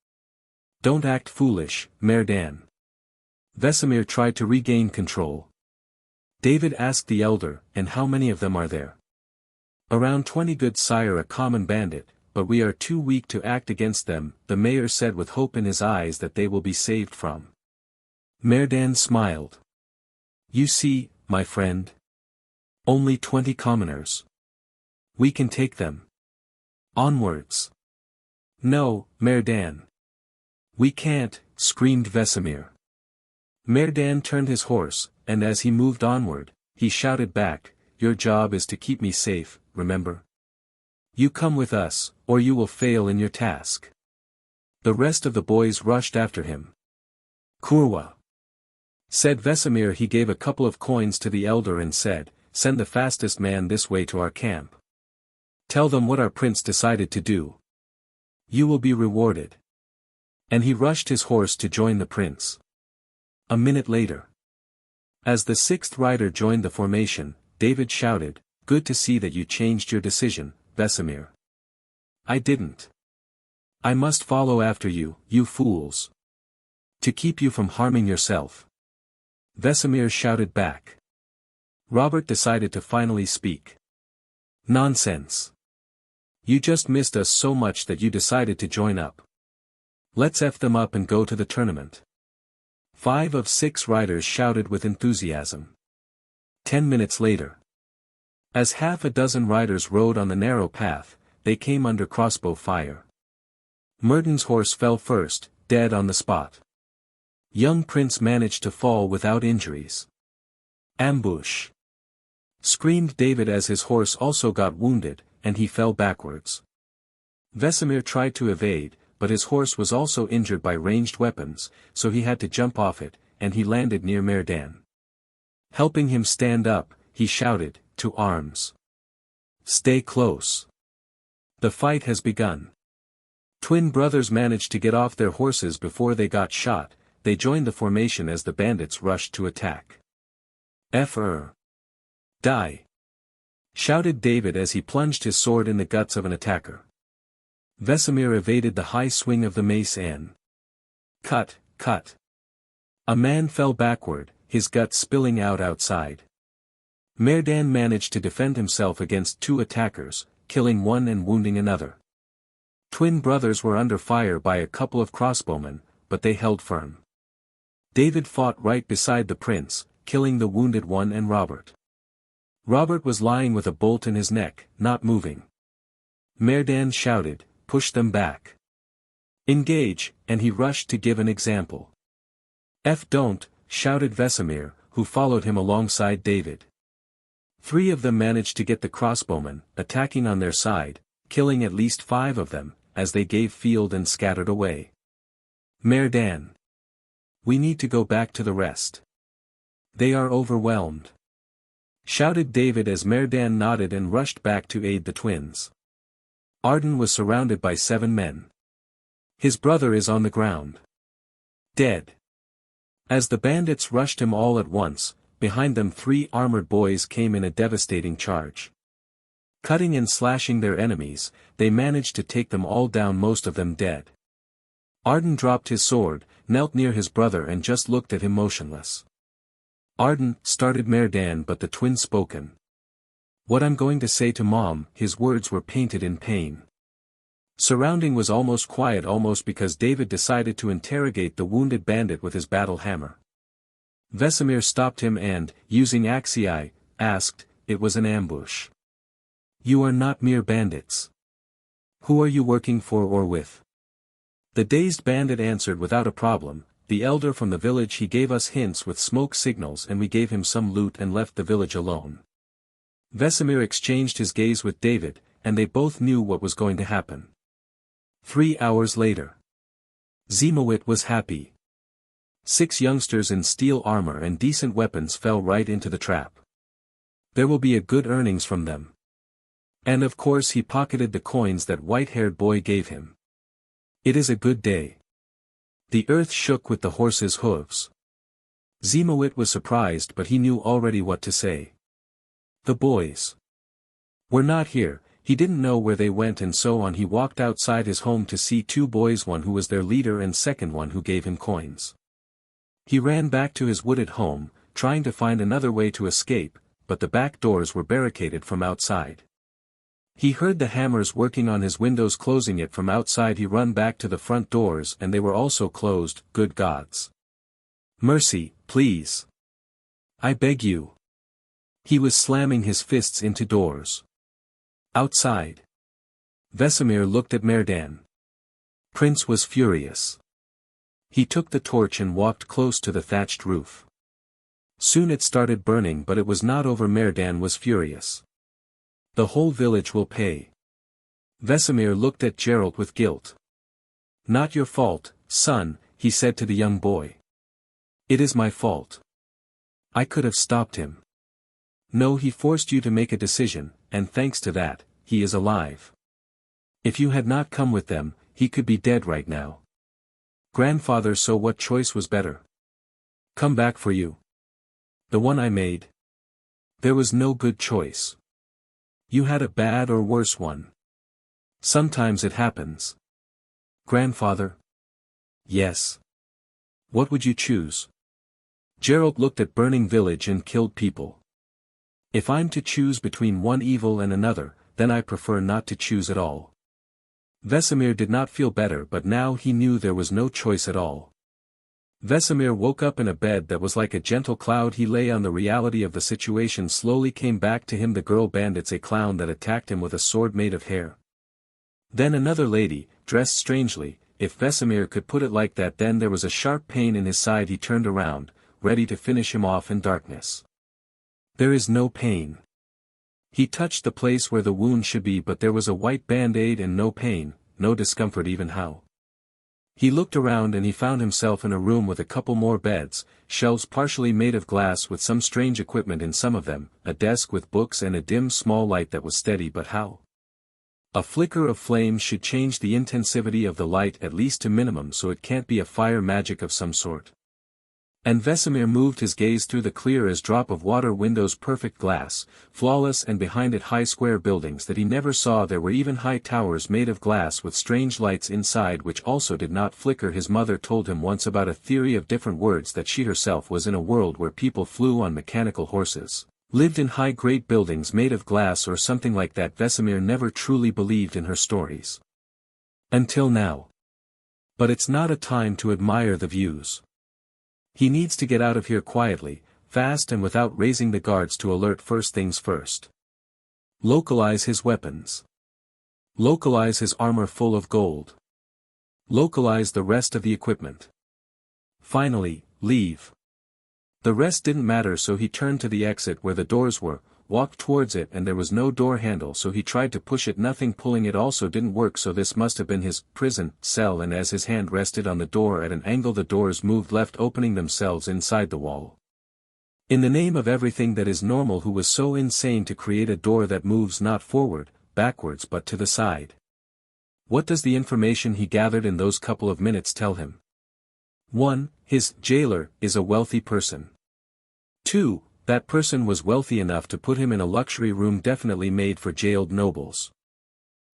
Don't act foolish, Merdan." Vesameir tried to regain control. David asked the elder, "And how many of them are there?" "Around 20, good sire, a common bandit, but we are too weak to act against them," the mayor said with hope in his eyes that they will be saved from. Merdan smiled. "You see, my friend? Only 20 commoners. We can take them. Onwards." "No, Merdan. We can't," screamed Vesameir. Merdan turned his horse, and as he moved onward, he shouted back, "Your job is to keep me safe, remember? You come with us, or you will fail in your task." The rest of the boys rushed after him. "Kurwa," said Vesameir. He gave a couple of coins to the elder and said, "Send the fastest man this way to our camp. Tell them what our prince decided to do. You will be rewarded." And he rushed his horse to join the prince. A minute later, as the 6th rider joined the formation, David shouted, "Good to see that you changed your decision, Vesameir." "I didn't. I must follow after you, you fools. To keep you from harming yourself." Vesameir shouted back. Robert decided to finally speak. "Nonsense. You just missed us so much that you decided to join up. Let's F them up and go to the tournament." 5 of 6 riders shouted with enthusiasm. 10 minutes later, as half a dozen riders rode on the narrow path, they came under crossbow fire. Merdan's horse fell first, dead on the spot. Young Prince managed to fall without injuries. "Ambush!" screamed David as his horse also got wounded, and he fell backwards. Vesameir tried to evade, but his horse was also injured by ranged weapons, so he had to jump off it, and he landed near Merdan. Helping him stand up, he shouted, "To arms! Stay close! The fight has begun." Twin brothers managed to get off their horses before they got shot. They joined the formation as the bandits rushed to attack. Die! shouted David as he plunged his sword in the guts of an attacker. Vesameir evaded the high swing of the mace and cut. A man fell backward, his guts spilling out outside. Merdan managed to defend himself against 2 attackers, killing one and wounding another. Twin brothers were under fire by a couple of crossbowmen, but they held firm. David fought right beside the prince, killing the wounded one and Robert. Robert was lying with a bolt in his neck, not moving. Merdan shouted, "Push them back. Engage," and he rushed to give an example. "Don't," shouted Vesameir, who followed him alongside David. 3 of them managed to get the crossbowmen, attacking on their side, killing at least 5 of them, as they gave field and scattered away. Merdan. We need to go back to the rest. They are overwhelmed. Shouted David as Merdan nodded and rushed back to aid the twins. Arden was surrounded by 7 men. His brother is on the ground. Dead. As the bandits rushed him all at once, behind them 3 armored boys came in a devastating charge. Cutting and slashing their enemies, they managed to take them all down, most of them dead. Arden dropped his sword, knelt near his brother and just looked at him motionless. Arden, started Merdan, but the twin spoken. What I'm going to say to Mom, his words were painted in pain. Surrounding was almost quiet, almost because David decided to interrogate the wounded bandit with his battle hammer. Vesameir stopped him and, using Axii, asked, it was an ambush. You are not mere bandits. Who are you working for or with? The dazed bandit answered without a problem, the elder from the village. He gave us hints with smoke signals and we gave him some loot and left the village alone. Vesameir exchanged his gaze with David, and they both knew what was going to happen. 3 hours later. Zemawit was happy. 6 youngsters in steel armor and decent weapons fell right into the trap. There will be a good earnings from them. And of course he pocketed the coins that white-haired boy gave him. It is a good day. The earth shook with the horse's hooves. Zemawit was surprised, but he knew already what to say. The boys were not here. He didn't know where they went, and so on. He walked outside his home to see 2 boys, one who was their leader and second one who gave him coins. He ran back to his wooded home, trying to find another way to escape, but the back doors were barricaded from outside. He heard the hammers working on his windows, closing it from outside. He ran back to the front doors and they were also closed. Good gods. Mercy, please. I beg you. He was slamming his fists into doors. Outside. Vesameir looked at Merdan. Prince was furious. He took the torch and walked close to the thatched roof. Soon it started burning, but it was not over. Merdan was furious. The whole village will pay. Vesameir looked at Geralt with guilt. Not your fault, son, he said to the young boy. It is my fault. I could have stopped him. No, he forced you to make a decision, and thanks to that, he is alive. If you had not come with them, he could be dead right now. Grandfather, so what choice was better? Come back for you. The one I made? There was no good choice. You had a bad or worse one. Sometimes it happens. Grandfather? Yes. What would you choose? Geralt looked at burning village and killed people. If I'm to choose between one evil and another, then I prefer not to choose at all. Vesameir did not feel better, but now he knew there was no choice at all. Vesameir woke up in a bed that was like a gentle cloud. He lay on. The reality of the situation slowly came back to him. The girl bandits, a clown that attacked him with a sword made of hair. Then another lady, dressed strangely. If Vesameir could put it like that. Then there was a sharp pain in his side. He turned around, ready to finish him off in darkness. There is no pain. He touched the place where the wound should be, but there was a white band-aid and no pain, no discomfort even. How? He looked around and he found himself in a room with a couple more beds, shelves partially made of glass with some strange equipment in some of them, a desk with books and a dim small light that was steady. But how? A flicker of flame should change the intensity of the light at least to minimum, so it can't be a fire magic of some sort. And Vesameir moved his gaze through the clear as drop of water windows, perfect glass, flawless, and behind it high square buildings that he never saw. There were even high towers made of glass with strange lights inside which also did not flicker. His mother told him once about a theory of different words that she herself was in a world where people flew on mechanical horses, lived in high great buildings made of glass or something like that. Vesameir never truly believed in her stories. Until now. But it's not a time to admire the views. He needs to get out of here quietly, fast, and without raising the guards to alert. First things first. Localize his weapons. Localize his armor full of gold. Localize the rest of the equipment. Finally, leave. The rest didn't matter, so he turned to the exit where the doors were, walked towards it and there was no door handle, so he tried to push it, nothing pulling it also didn't work, so this must have been his prison cell, and as his hand rested on the door at an angle the doors moved left, opening themselves inside the wall. In the name of everything that is normal, who was so insane to create a door that moves not forward, backwards but to the side? What does the information he gathered in those couple of minutes tell him? 1. His jailer is a wealthy person. 2. That person was wealthy enough to put him in a luxury room definitely made for jailed nobles.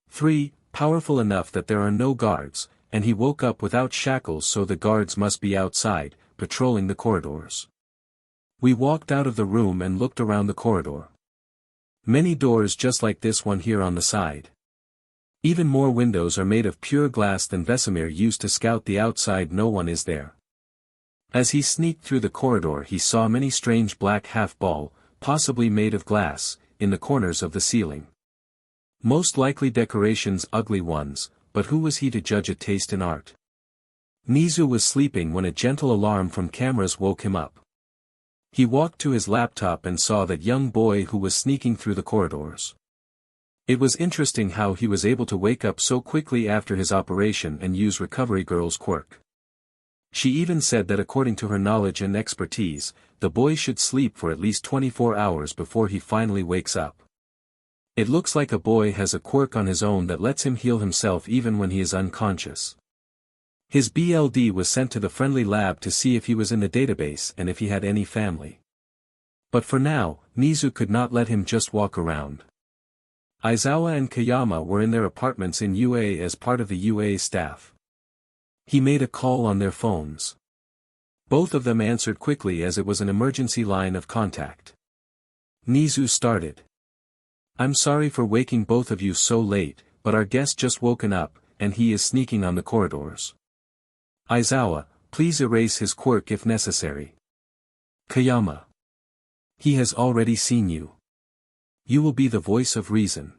3. Powerful enough that there are no guards, and he woke up without shackles, so the guards must be outside, patrolling the corridors. We walked out of the room and looked around the corridor. Many doors just like this one here on the side. Even more windows are made of pure glass than Vesameir used to scout the outside. No one is there. As he sneaked through the corridor he saw many strange black half-ball, possibly made of glass, in the corners of the ceiling. Most likely decorations, ugly ones, but who was he to judge a taste in art? Nizu was sleeping when a gentle alarm from cameras woke him up. He walked to his laptop and saw that young boy who was sneaking through the corridors. It was interesting how he was able to wake up so quickly after his operation and use recovery girl's quirk. She even said that according to her knowledge and expertise, the boy should sleep for at least 24 hours before he finally wakes up. It looks like a boy has a quirk on his own that lets him heal himself even when he is unconscious. His BLD was sent to the friendly lab to see if he was in the database and if he had any family. But for now, Nizu could not let him just walk around. Aizawa and Kayama were in their apartments in UA as part of the UA staff. He made a call on their phones. Both of them answered quickly as it was an emergency line of contact. Nizu started. "I'm sorry for waking both of you so late, but our guest just woken up, and he is sneaking on the corridors. Aizawa, please erase his quirk if necessary. Kayama. He has already seen you. You will be the voice of reason.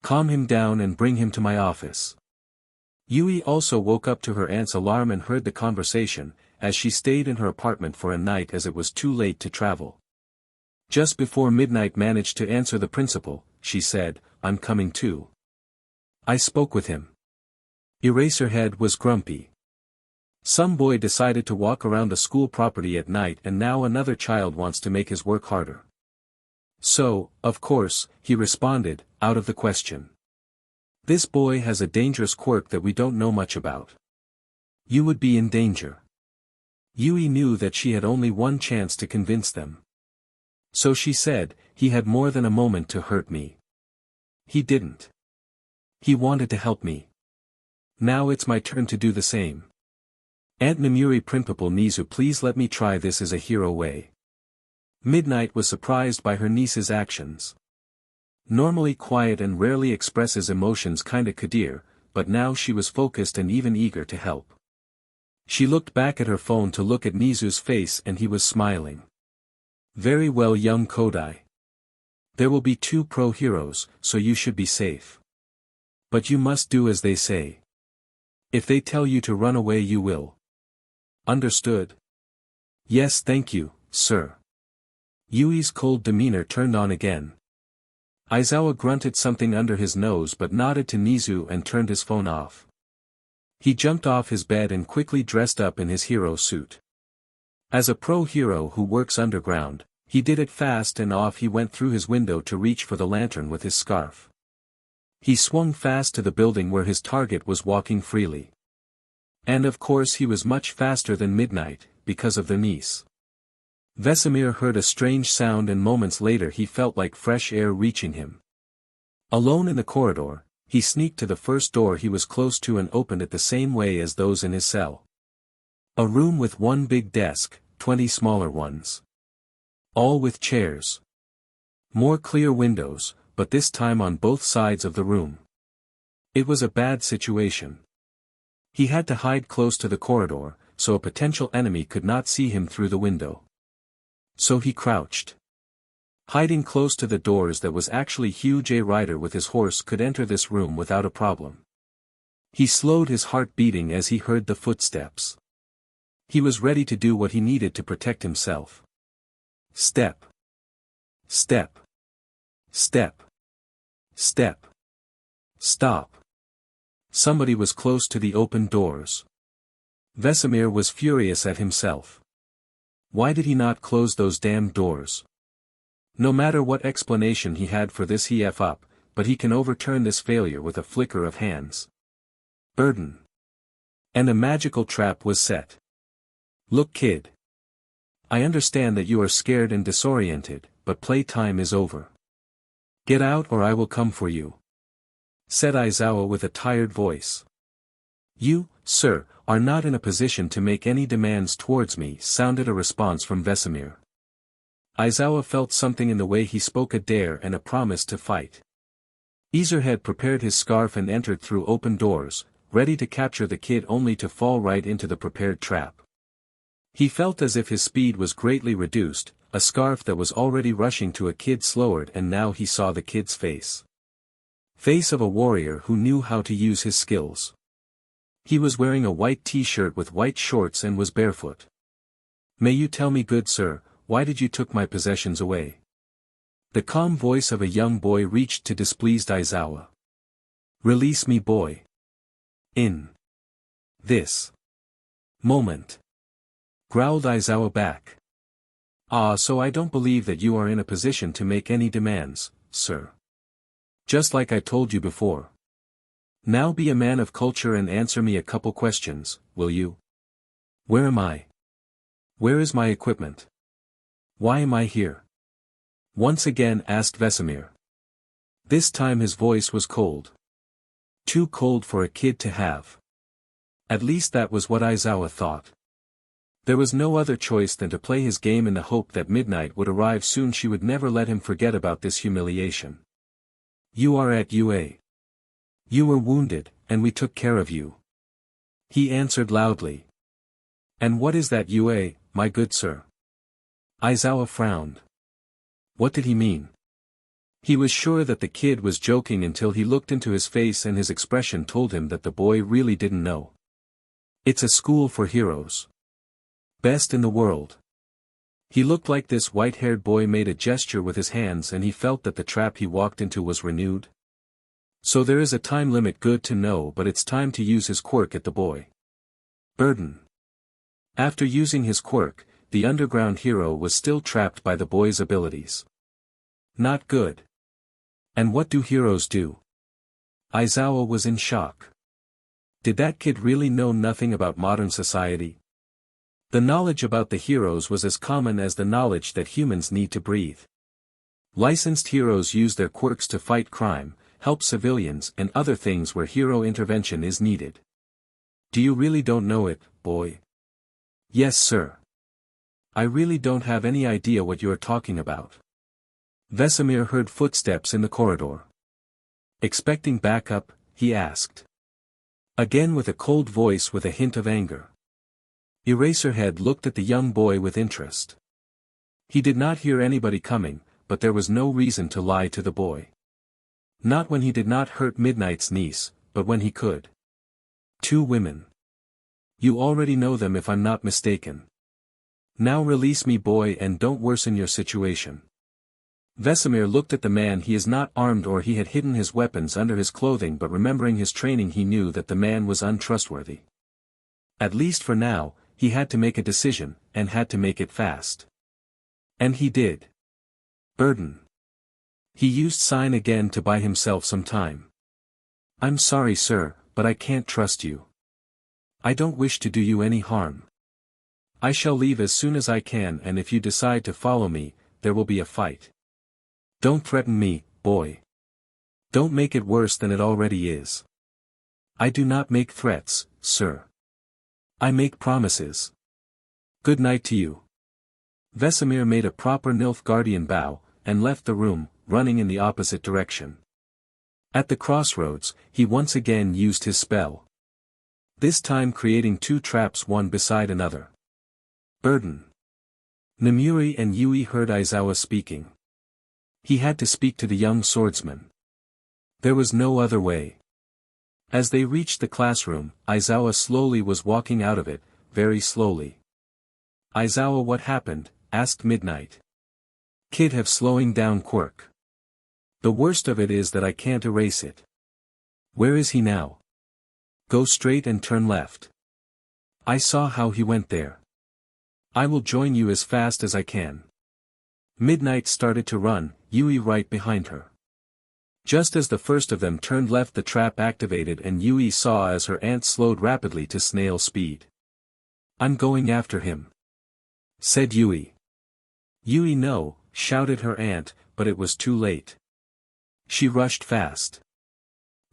Calm him down and bring him to my office." Yui also woke up to her aunt's alarm and heard the conversation, as she stayed in her apartment for a night as it was too late to travel. Just before midnight managed to answer the principal, she said, "I'm coming too. I spoke with him." Eraserhead was grumpy. Some boy decided to walk around the school property at night and now another child wants to make his work harder. So, of course, he responded, out of the question. This boy has a dangerous quirk that we don't know much about. You would be in danger. Yui knew that she had only one chance to convince them. So she said, he had more than a moment to hurt me. He didn't. He wanted to help me. Now it's my turn to do the same. Aunt Namuri, Principal Nizu, please let me try this as a hero way. Midnight was surprised by her niece's actions. Normally quiet and rarely expresses emotions kinda Kadir, but now she was focused and even eager to help. She looked back at her phone to look at Nizu's face and he was smiling. Very well, young Kodai. There will be 2 pro heroes, so you should be safe. But you must do as they say. If they tell you to run away you will. Understood? Yes, thank you, sir. Yui's cold demeanor turned on again. Aizawa grunted something under his nose but nodded to Nizu and turned his phone off. He jumped off his bed and quickly dressed up in his hero suit. As a pro hero who works underground, he did it fast and off he went through his window to reach for the lantern with his scarf. He swung fast to the building where his target was walking freely. And of course he was much faster than Midnight, because of the niece. Vesameir heard a strange sound and moments later he felt like fresh air reaching him. Alone in the corridor, he sneaked to the first door he was close to and opened it the same way as those in his cell. A room with one big desk, 20 smaller ones. All with chairs. More clear windows, but this time on both sides of the room. It was a bad situation. He had to hide close to the corridor, so a potential enemy could not see him through the window. So he crouched. Hiding close to the doors that was actually huge. A rider with his horse could enter this room without a problem. He slowed his heart beating as he heard the footsteps. He was ready to do what he needed to protect himself. Step. Step. Step. Step. Stop. Somebody was close to the open doors. Vesameir was furious at himself. Why did he not close those damned doors? No matter what explanation he had for this, he f up, but he can overturn this failure with a flicker of hands. Burden. And a magical trap was set. Look, kid. I understand that you are scared and disoriented, but playtime is over. Get out or I will come for you, said Aizawa with a tired voice. You, sir, are not in a position to make any demands towards me, sounded a response from Vesameir. Aizawa felt something in the way he spoke, a dare and a promise to fight. Ezerhead prepared his scarf and entered through open doors, ready to capture the kid only to fall right into the prepared trap. He felt as if his speed was greatly reduced, a scarf that was already rushing to a kid slowered, and now he saw the kid's face. Face of a warrior who knew how to use his skills. He was wearing a white t-shirt with white shorts and was barefoot. May you tell me, good sir, why did you took my possessions away? The calm voice of a young boy reached to displeased Aizawa. Release me, boy. In this moment, growled Aizawa back. Ah, so I don't believe that you are in a position to make any demands, sir. Just like I told you before. Now be a man of culture and answer me a couple questions, will you? Where am I? Where is my equipment? Why am I here? Once again asked Vesameir. This time his voice was cold. Too cold for a kid to have. At least that was what Aizawa thought. There was no other choice than to play his game in the hope that midnight would arrive soon. She would never let him forget about this humiliation. You are at UA. You were wounded, and we took care of you. He answered loudly. And what is that UA, my good sir? Aizawa frowned. What did he mean? He was sure that the kid was joking until he looked into his face and his expression told him that the boy really didn't know. It's a school for heroes. Best in the world. He looked like this white-haired boy made a gesture with his hands and he felt that the trap he walked into was renewed. So there is a time limit, good to know, but it's time to use his quirk at the boy. Burden. After using his quirk, the underground hero was still trapped by the boy's abilities. Not good. And what do heroes do? Aizawa was in shock. Did that kid really know nothing about modern society? The knowledge about the heroes was as common as the knowledge that humans need to breathe. Licensed heroes use their quirks to fight crime, help civilians and other things where hero intervention is needed. Do you really don't know it, boy? Yes, sir. I really don't have any idea what you are talking about. Vesameir heard footsteps in the corridor. Expecting backup, he asked. Again with a cold voice with a hint of anger. Eraserhead looked at the young boy with interest. He did not hear anybody coming, but there was no reason to lie to the boy. Not when he did not hurt Midnight's niece, but when he could. 2 women. You already know them if I'm not mistaken. Now release me, boy, and don't worsen your situation. Vesameir looked at the man. He is not armed, or he had hidden his weapons under his clothing, but remembering his training he knew that the man was untrustworthy. At least for now, he had to make a decision, and had to make it fast. And he did. Burden. He used sign again to buy himself some time. I'm sorry, sir, but I can't trust you. I don't wish to do you any harm. I shall leave as soon as I can, and if you decide to follow me, there will be a fight. Don't threaten me, boy. Don't make it worse than it already is. I do not make threats, sir. I make promises. Good night to you. Vesameir made a proper Nilfgaardian bow, and left the room, running in the opposite direction. At the crossroads, he once again used his spell. This time creating 2 traps one beside another. Burden. Namuri and Yui heard Aizawa speaking. He had to speak to the young swordsman. There was no other way. As they reached the classroom, Aizawa slowly was walking out of it, very slowly. Aizawa, what happened? Asked Midnight. Kid have slowing down quirk. The worst of it is that I can't erase it. Where is he now? Go straight and turn left. I saw how he went there. I will join you as fast as I can. Midnight started to run, Yui right behind her. Just as the first of them turned left, the trap activated and Yui saw as her aunt slowed rapidly to snail speed. I'm going after him, said Yui. Yui no, shouted her aunt, but it was too late. She rushed fast.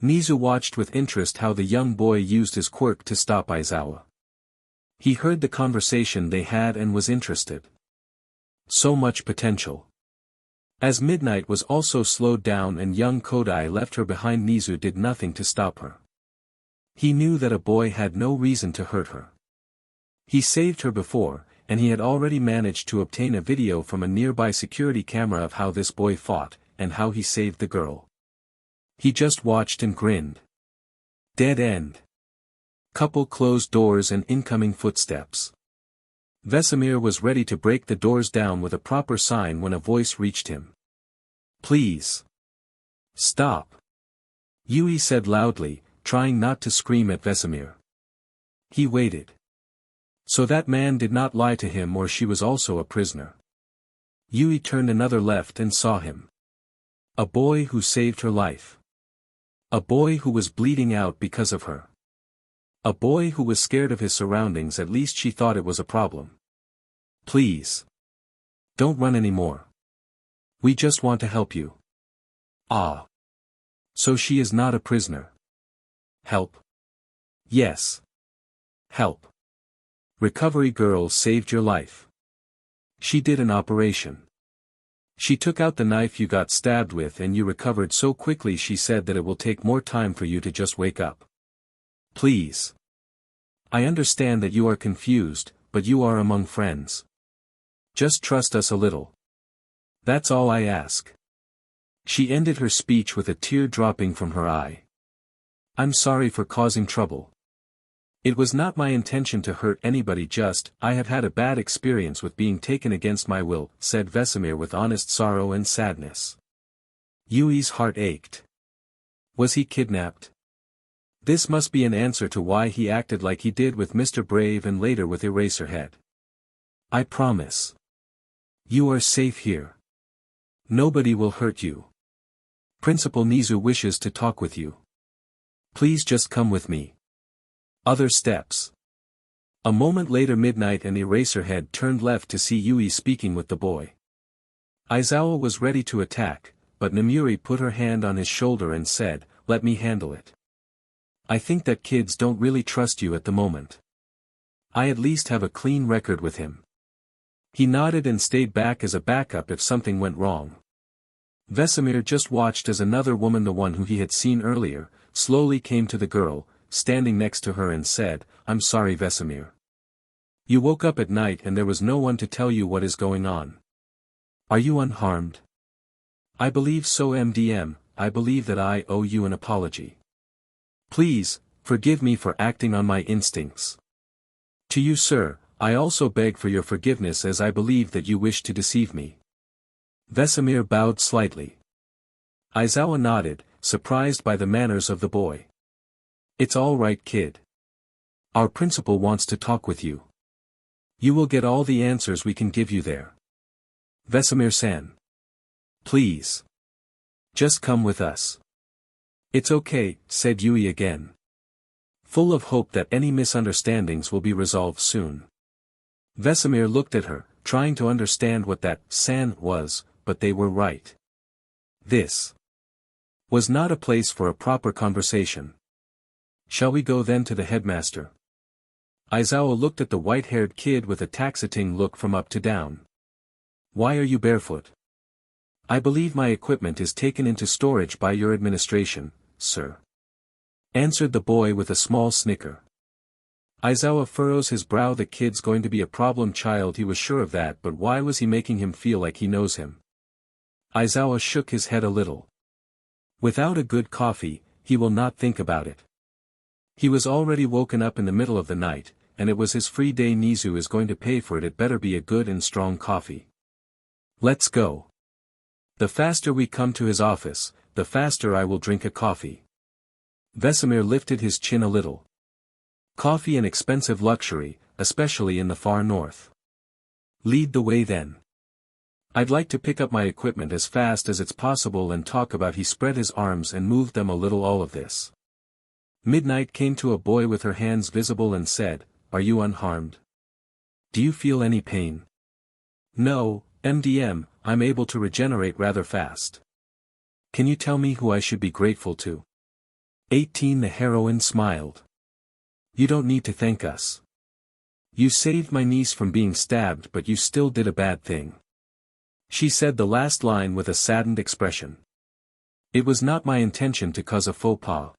Nizu watched with interest how the young boy used his quirk to stop Aizawa. He heard the conversation they had and was interested. So much potential. As Midnight was also slowed down and young Kodai left her behind, Nizu did nothing to stop her. He knew that a boy had no reason to hurt her. He saved her before, and he had already managed to obtain a video from a nearby security camera of how this boy fought, and how he saved the girl. He just watched and grinned. Dead end. Couple closed doors and incoming footsteps. Vesameir was ready to break the doors down with a proper sign when a voice reached him. Please. Stop. Yui said loudly, trying not to scream at Vesameir. He waited. So that man did not lie to him, or she was also a prisoner. Yui turned another left and saw him. A boy who saved her life. A boy who was bleeding out because of her. A boy who was scared of his surroundings, at least she thought it was a problem. Please. Don't run anymore. We just want to help you. Ah. So she is not a prisoner. Help. Yes. Help. Recovery girl saved your life. She did an operation. She took out the knife you got stabbed with and you recovered so quickly. She said that it will take more time for you to just wake up. Please. I understand that you are confused, but you are among friends. Just trust us a little. That's all I ask. She ended her speech with a tear dropping from her eye. I'm sorry for causing trouble. It was not my intention to hurt anybody, just, I have had a bad experience with being taken against my will, said Vesameir with honest sorrow and sadness. Yui's heart ached. Was he kidnapped? This must be an answer to why he acted like he did with Mr. Brave and later with Eraserhead. I promise. You are safe here. Nobody will hurt you. Principal Nizu wishes to talk with you. Please just come with me. Other steps. A moment later, Midnight and Eraserhead turned left to see Yui speaking with the boy. Aizawa was ready to attack, but Namuri put her hand on his shoulder and said, "Let me handle it. I think that kids don't really trust you at the moment. I at least have a clean record with him." He nodded and stayed back as a backup if something went wrong. Vesameir just watched as another woman, the one who he had seen earlier, slowly came to the girl, standing next to her and said, "I'm sorry, Vesameir. You woke up at night and there was no one to tell you what is going on. Are you unharmed?" "I believe so, MDM, I believe that I owe you an apology. Please, forgive me for acting on my instincts. To you, sir, I also beg for your forgiveness, as I believe that you wish to deceive me." Vesameir bowed slightly. Aizawa nodded, surprised by the manners of the boy. "It's all right, kid. Our principal wants to talk with you. You will get all the answers we can give you there. Vesameir-san. Please. Just come with us." "It's okay," said Yui again. Full of hope that any misunderstandings will be resolved soon. Vesameir looked at her, trying to understand what that "san" was, but they were right. This was not a place for a proper conversation. "Shall we go then to the headmaster?" Aizawa looked at the white-haired kid with a taxiting look from up to down. "Why are you barefoot?" "I believe my equipment is taken into storage by your administration, sir," answered the boy with a small snicker. Aizawa furrows his brow. The kid's going to be a problem child, he was sure of that, but why was he making him feel like he knows him? Aizawa shook his head a little. Without a good coffee, he will not think about it. He was already woken up in the middle of the night, and it was his free day. Nizu is going to pay for it. It better be a good and strong coffee. Let's go. The faster we come to his office, the faster I will drink a coffee. Vesameir lifted his chin a little. Coffee an expensive luxury, especially in the far north. Lead the way then. I'd like to pick up my equipment as fast as it's possible and talk about. He spread his arms and moved them a little. All of this. Midnight came to a boy with her hands visible and said, "Are you unharmed? Do you feel any pain?" "No, MDM, I'm able to regenerate rather fast." "Can you tell me who I should be grateful to?" 18 The heroine smiled. "You don't need to thank us. You saved my niece from being stabbed, but you still did a bad thing." She said the last line with a saddened expression. "It was not my intention to cause a faux pas.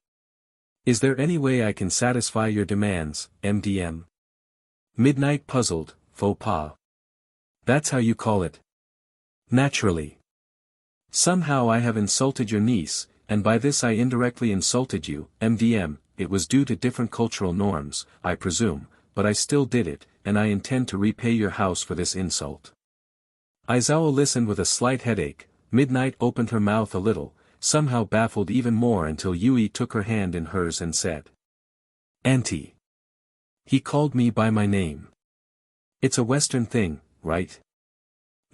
Is there any way I can satisfy your demands, MDM?" Midnight puzzled. Faux pas. That's how you call it? Naturally. Somehow I have insulted your niece, and by this I indirectly insulted you, MDM. It was due to different cultural norms, I presume, but I still did it, and I intend to repay your house for this insult. Aizawa listened with a slight headache. Midnight opened her mouth a little, somehow baffled even more, until Yui took her hand in hers and said, "Auntie." He called me by my name. It's a Western thing, right?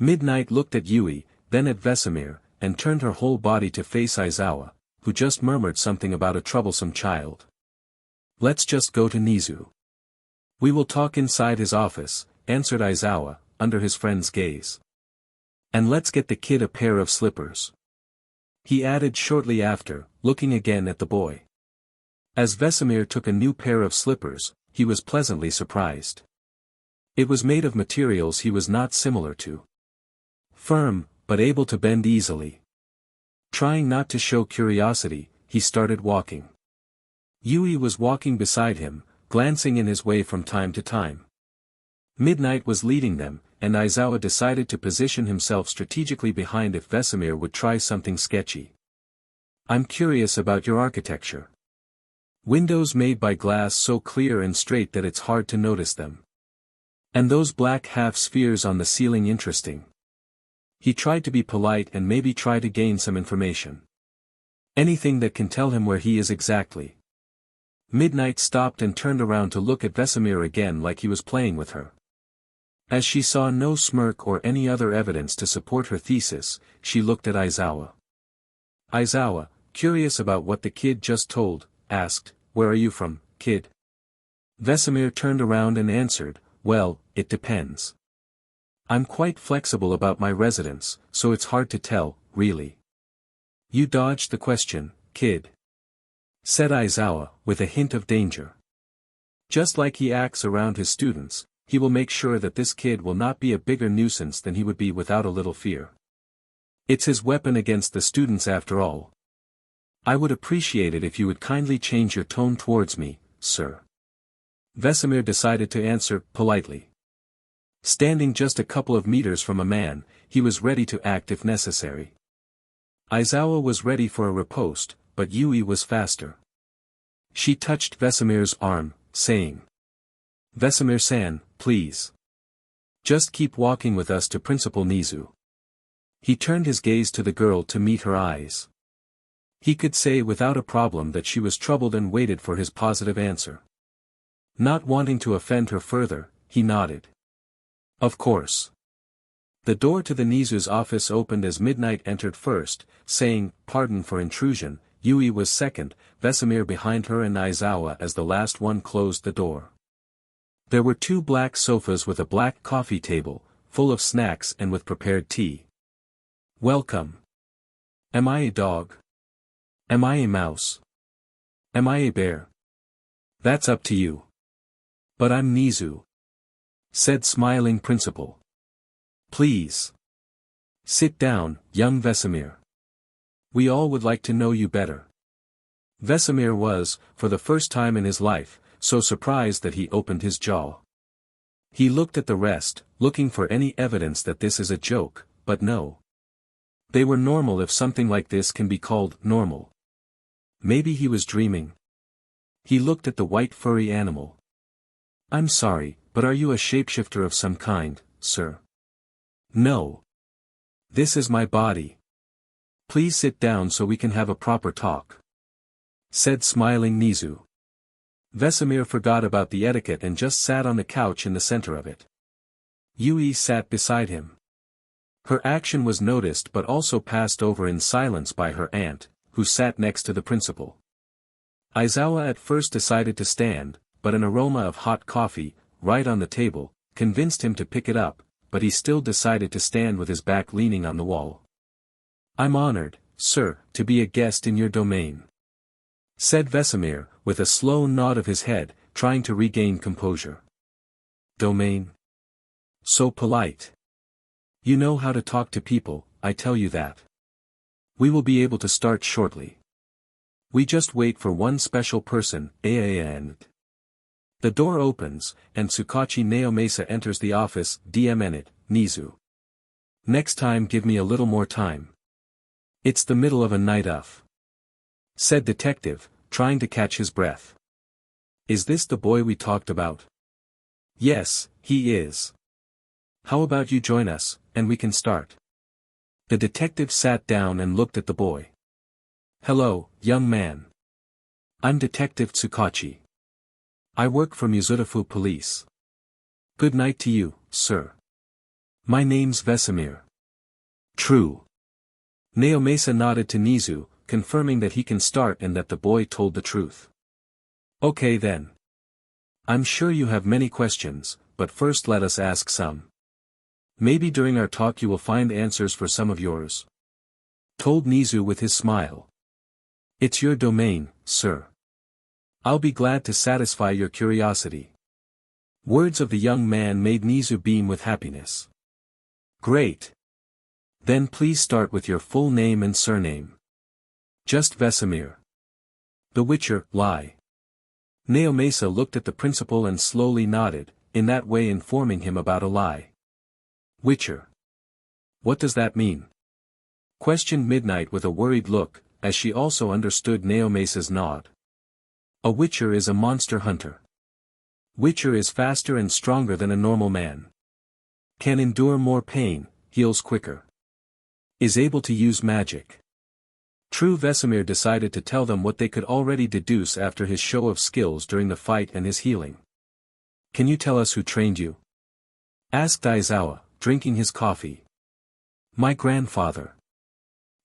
Midnight looked at Yui, then at Vesameir, and turned her whole body to face Aizawa, who just murmured something about a troublesome child. "Let's just go to Nizu. We will talk inside his office," answered Aizawa, under his friend's gaze. "And let's get the kid a pair of slippers," he added shortly after, looking again at the boy. As Vesameir took a new pair of slippers, he was pleasantly surprised. It was made of materials he was not similar to. Firm, but able to bend easily. Trying not to show curiosity, he started walking. Yui was walking beside him, glancing in his way from time to time. Midnight was leading them, and Aizawa decided to position himself strategically behind if Vesameir would try something sketchy. "I'm curious about your architecture. Windows made by glass so clear and straight that it's hard to notice them. And those black half-spheres on the ceiling interesting." He tried to be polite and maybe try to gain some information. Anything that can tell him where he is exactly. Midnight stopped and turned around to look at Vesameir again, like he was playing with her. As she saw no smirk or any other evidence to support her thesis, she looked at Aizawa. Aizawa, curious about what the kid just told, asked, "Where are you from, kid?" Vesameir turned around and answered, "Well, it depends. I'm quite flexible about my residence, so it's hard to tell, really." "You dodged the question, kid," said Aizawa, with a hint of danger. "Just like he acts around his students, he will make sure that this kid will not be a bigger nuisance than he would be without a little fear. It's his weapon against the students after all. I would appreciate it if you would kindly change your tone towards me, sir." Vesameir decided to answer politely. Standing just a couple of meters from a man, he was ready to act if necessary. Aizawa was ready for a riposte, but Yui was faster. She touched Vesameir's arm, saying, "Vesameir-san, please. Just keep walking with us to Principal Nizu." He turned his gaze to the girl to meet her eyes. He could say without a problem that she was troubled and waited for his positive answer. Not wanting to offend her further, he nodded. "Of course." The door to the Nizu's office opened as Midnight entered first, saying, "Pardon for intrusion." Yui was second, Vesameir behind her and Aizawa as the last one closed the door. There were 2 black sofas with a black coffee table, full of snacks and with prepared tea. "Welcome. Am I a dog? Am I a mouse? Am I a bear? That's up to you. But I'm Nizu," said smiling Principal. "Please. Sit down, young Vesameir. We all would like to know you better." Vesameir was, for the first time in his life, so surprised that he opened his jaw. He looked at the rest, looking for any evidence that this is a joke, but no. They were normal if something like this can be called normal. Maybe he was dreaming. He looked at the white furry animal. "I'm sorry, but are you a shapeshifter of some kind, sir?" "No. This is my body. Please sit down so we can have a proper talk, said smiling Nizu. Vesameir forgot about the etiquette and just sat on the couch in the center of it. Yui sat beside him. Her action was noticed but also passed over in silence by her aunt, who sat next to the principal. Aizawa at first decided to stand, but an aroma of hot coffee, right on the table, convinced him to pick it up, but he still decided to stand with his back leaning on the wall. I'm honored, sir, to be a guest in your domain, said Vesameir, with a slow nod of his head, trying to regain composure. Domain? So polite. You know how to talk to people, I tell you that. We will be able to start shortly. We just wait for one special person, and. The door opens, and Tsukachi Naomasa enters the office, DMN it, Nizu. Next time give me a little more time. It's the middle of a night said detective, trying to catch his breath. Is this the boy we talked about? Yes, he is. How about you join us, and we can start. The detective sat down and looked at the boy. Hello, young man. I'm Detective Tsukachi. I work for Mizutofu Police. Good night to you, sir. My name's Vesameir. True. Naomasa nodded to Nizu, confirming that he can start and that the boy told the truth. Okay then. I'm sure you have many questions, but first let us ask some. Maybe during our talk you will find answers for some of yours. Told Nizu with his smile. It's your domain, sir. I'll be glad to satisfy your curiosity. Words of the young man made Nizu beam with happiness. Great. Then please start with your full name and surname. Just Vesameir. The Witcher, lie. Naomasa looked at the principal and slowly nodded, in that way informing him about a lie. Witcher. What does that mean? Questioned Midnight with a worried look, as she also understood Naomasa's nod. A Witcher is a monster hunter. Witcher is faster and stronger than a normal man. Can endure more pain, heals quicker. Is able to use magic. True. Vesameir decided to tell them what they could already deduce after his show of skills during the fight and his healing. Can you tell us who trained you? Asked Aizawa, drinking his coffee. My grandfather.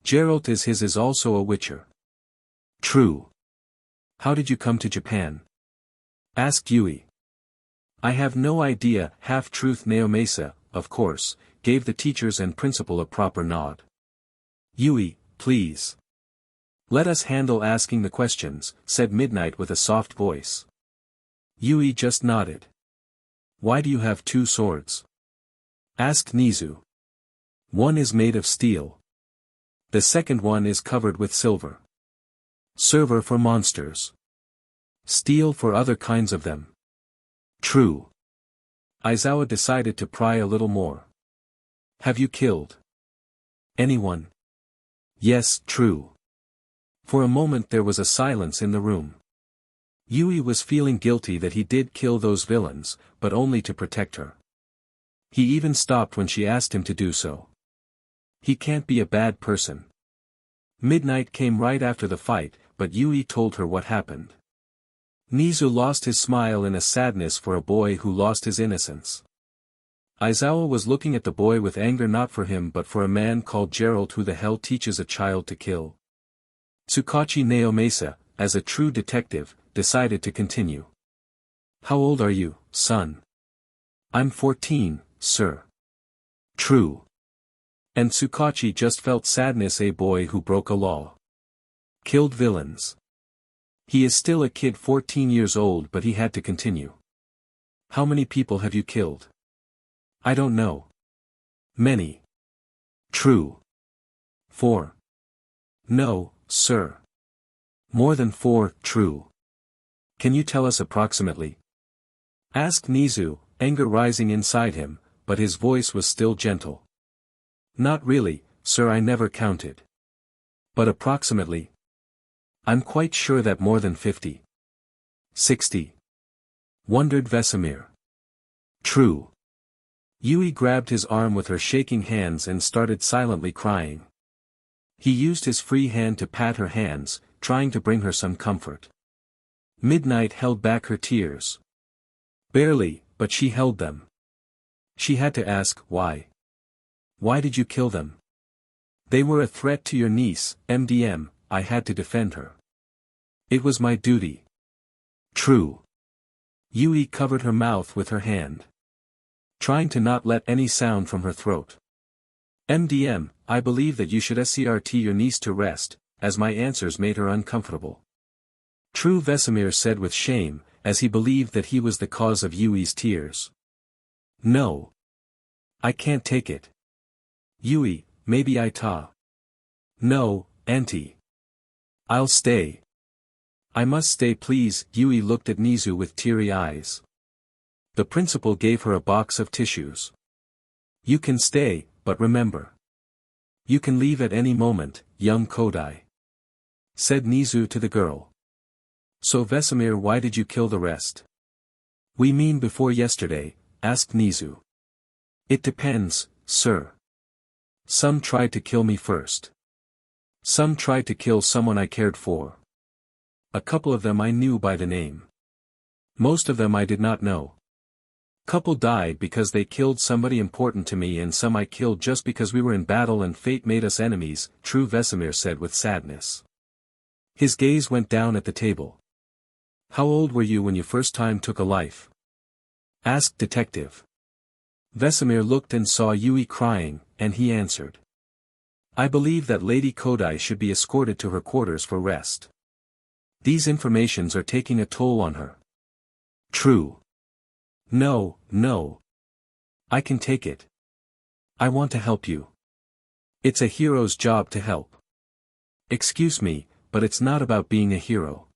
Geralt is also a Witcher. True. How did you come to Japan? Asked Yui. I have no idea. Half-truth. Naomasa, of course, gave the teachers and principal a proper nod. Yui, please. Let us handle asking the questions, said Midnight with a soft voice. Yui just nodded. Why do you have two swords? Asked Nizu. One is made of steel. The second one is covered with silver. Silver for monsters. Steel for other kinds of them. True. Aizawa decided to pry a little more. Have you killed anyone? Yes, true. For a moment there was a silence in the room. Yui was feeling guilty that he did kill those villains, but only to protect her. He even stopped when she asked him to do so. He can't be a bad person. Midnight came right after the fight, but Yui told her what happened. Nizu lost his smile in a sadness for a boy who lost his innocence. Aizawa was looking at the boy with anger, not for him but for a man called Geralt. Who the hell teaches a child to kill? Tsukachi Naomasa, as a true detective, decided to continue. How old are you, son? I'm 14, sir. True. And Tsukachi just felt sadness. A boy who broke a law. Killed villains. He is still a kid, 14 years old, but he had to continue. How many people have you killed? I don't know. Many. True. 4. No, sir. More than 4, true. Can you tell us approximately? Asked Nizu, anger rising inside him, but his voice was still gentle. Not really, sir, I never counted. But approximately? I'm quite sure that more than 50. 60. Wondered Vesameir. True. Yui grabbed his arm with her shaking hands and started silently crying. He used his free hand to pat her hands, trying to bring her some comfort. Midnight held back her tears. Barely, but she held them. She had to ask, why? Why did you kill them? They were a threat to your niece, MDM, I had to defend her. It was my duty. True. Yui covered her mouth with her hand, trying to not let any sound from her throat. MDM, I believe that you should escort your niece to rest, as my answers made her uncomfortable. True, Vesameir said with shame, as he believed that he was the cause of Yui's tears. No. I can't take it. Yui, maybe I ta. No, auntie. I'll stay. I must stay please. Yui looked at Nizu with teary eyes. The principal gave her a box of tissues. You can stay, but remember. You can leave at any moment, young Kodai, said Nizu to the girl. So Vesameir, why did you kill the rest? We mean before yesterday, asked Nizu. It depends, sir. Some tried to kill me first. Some tried to kill someone I cared for. A couple of them I knew by the name. Most of them I did not know. Couple died because they killed somebody important to me, and some I killed just because we were in battle and fate made us enemies, True, Vesameir said with sadness. His gaze went down at the table. How old were you when you first time took a life? Asked Detective. Vesameir looked and saw Yui crying, and he answered. I believe that Lady Kodai should be escorted to her quarters for rest. These informations are taking a toll on her. True. No, no. I can take it. I want to help you. It's a hero's job to help. Excuse me, but it's not about being a hero.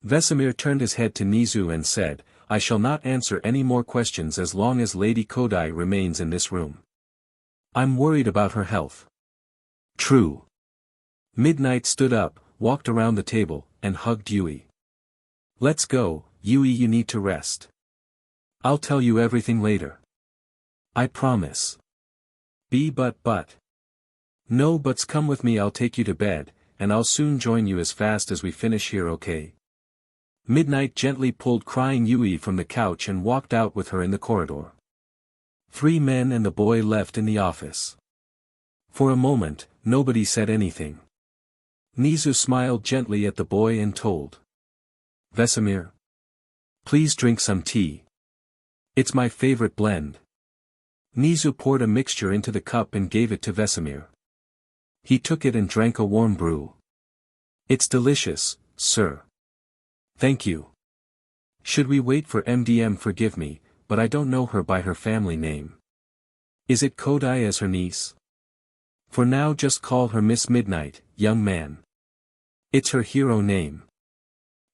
Vesameir turned his head to Nizu and said, I shall not answer any more questions as long as Lady Kodai remains in this room. I'm worried about her health. True. Midnight stood up, walked around the table, and hugged Yui. Let's go, Yui, you need to rest. I'll tell you everything later. I promise. But. No buts, come with me, I'll take you to bed, and I'll soon join you as fast as we finish here, okay? Midnight gently pulled crying Yui from the couch and walked out with her in the corridor. 3 men and the boy left in the office. For a moment, nobody said anything. Nizu smiled gently at the boy and told Vesameir, please drink some tea. It's my favorite blend. Nizu poured a mixture into the cup and gave it to Vesameir. He took it and drank a warm brew. It's delicious, sir. Thank you. Should we wait for MDM? Forgive me, but I don't know her by her family name. Is it Kodai as her niece? For now just call her Miss Midnight, young man. It's her hero name.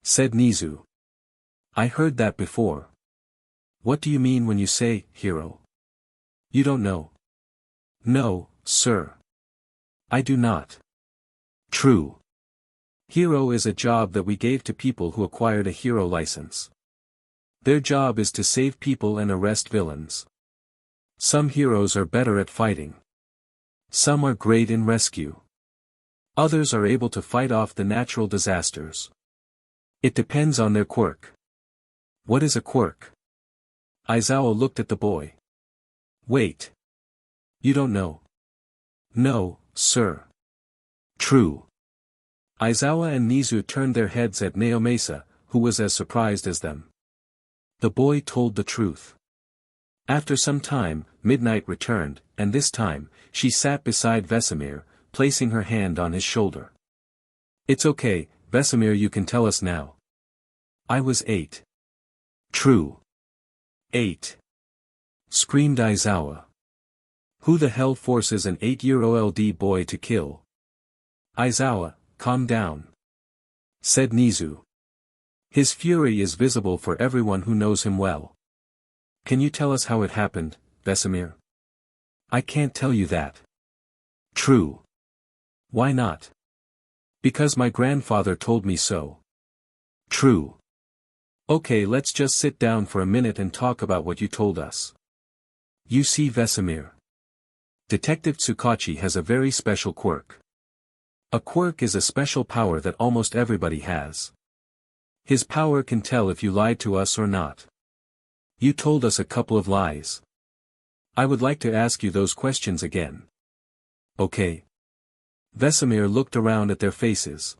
Said Nizu. I heard that before. What do you mean when you say, hero? You don't know? No, sir. I do not. True. Hero is a job that we gave to people who acquired a hero license. Their job is to save people and arrest villains. Some heroes are better at fighting. Some are great in rescue. Others are able to fight off the natural disasters. It depends on their quirk. What is a quirk? Aizawa looked at the boy. Wait. You don't know? No, sir. True. Aizawa and Nizu turned their heads at Naomasa, who was as surprised as them. The boy told the truth. After some time, Midnight returned, and this time, she sat beside Vesameir, placing her hand on his shoulder. It's okay, Vesameir, you can tell us now. I was 8. True. 8. Screamed Aizawa. Who the hell forces an 8-year-old boy to kill? Aizawa, calm down. Said Nizu. His fury is visible for everyone who knows him well. Can you tell us how it happened, Vesameir? I can't tell you that. True. Why not? Because my grandfather told me so. True. Okay, let's just sit down for a minute and talk about what you told us. You see, Vesameir. Detective Tsukachi has a very special quirk. A quirk is a special power that almost everybody has. His power can tell if you lied to us or not. You told us a couple of lies. I would like to ask you those questions again. Okay. Vesameir looked around at their faces.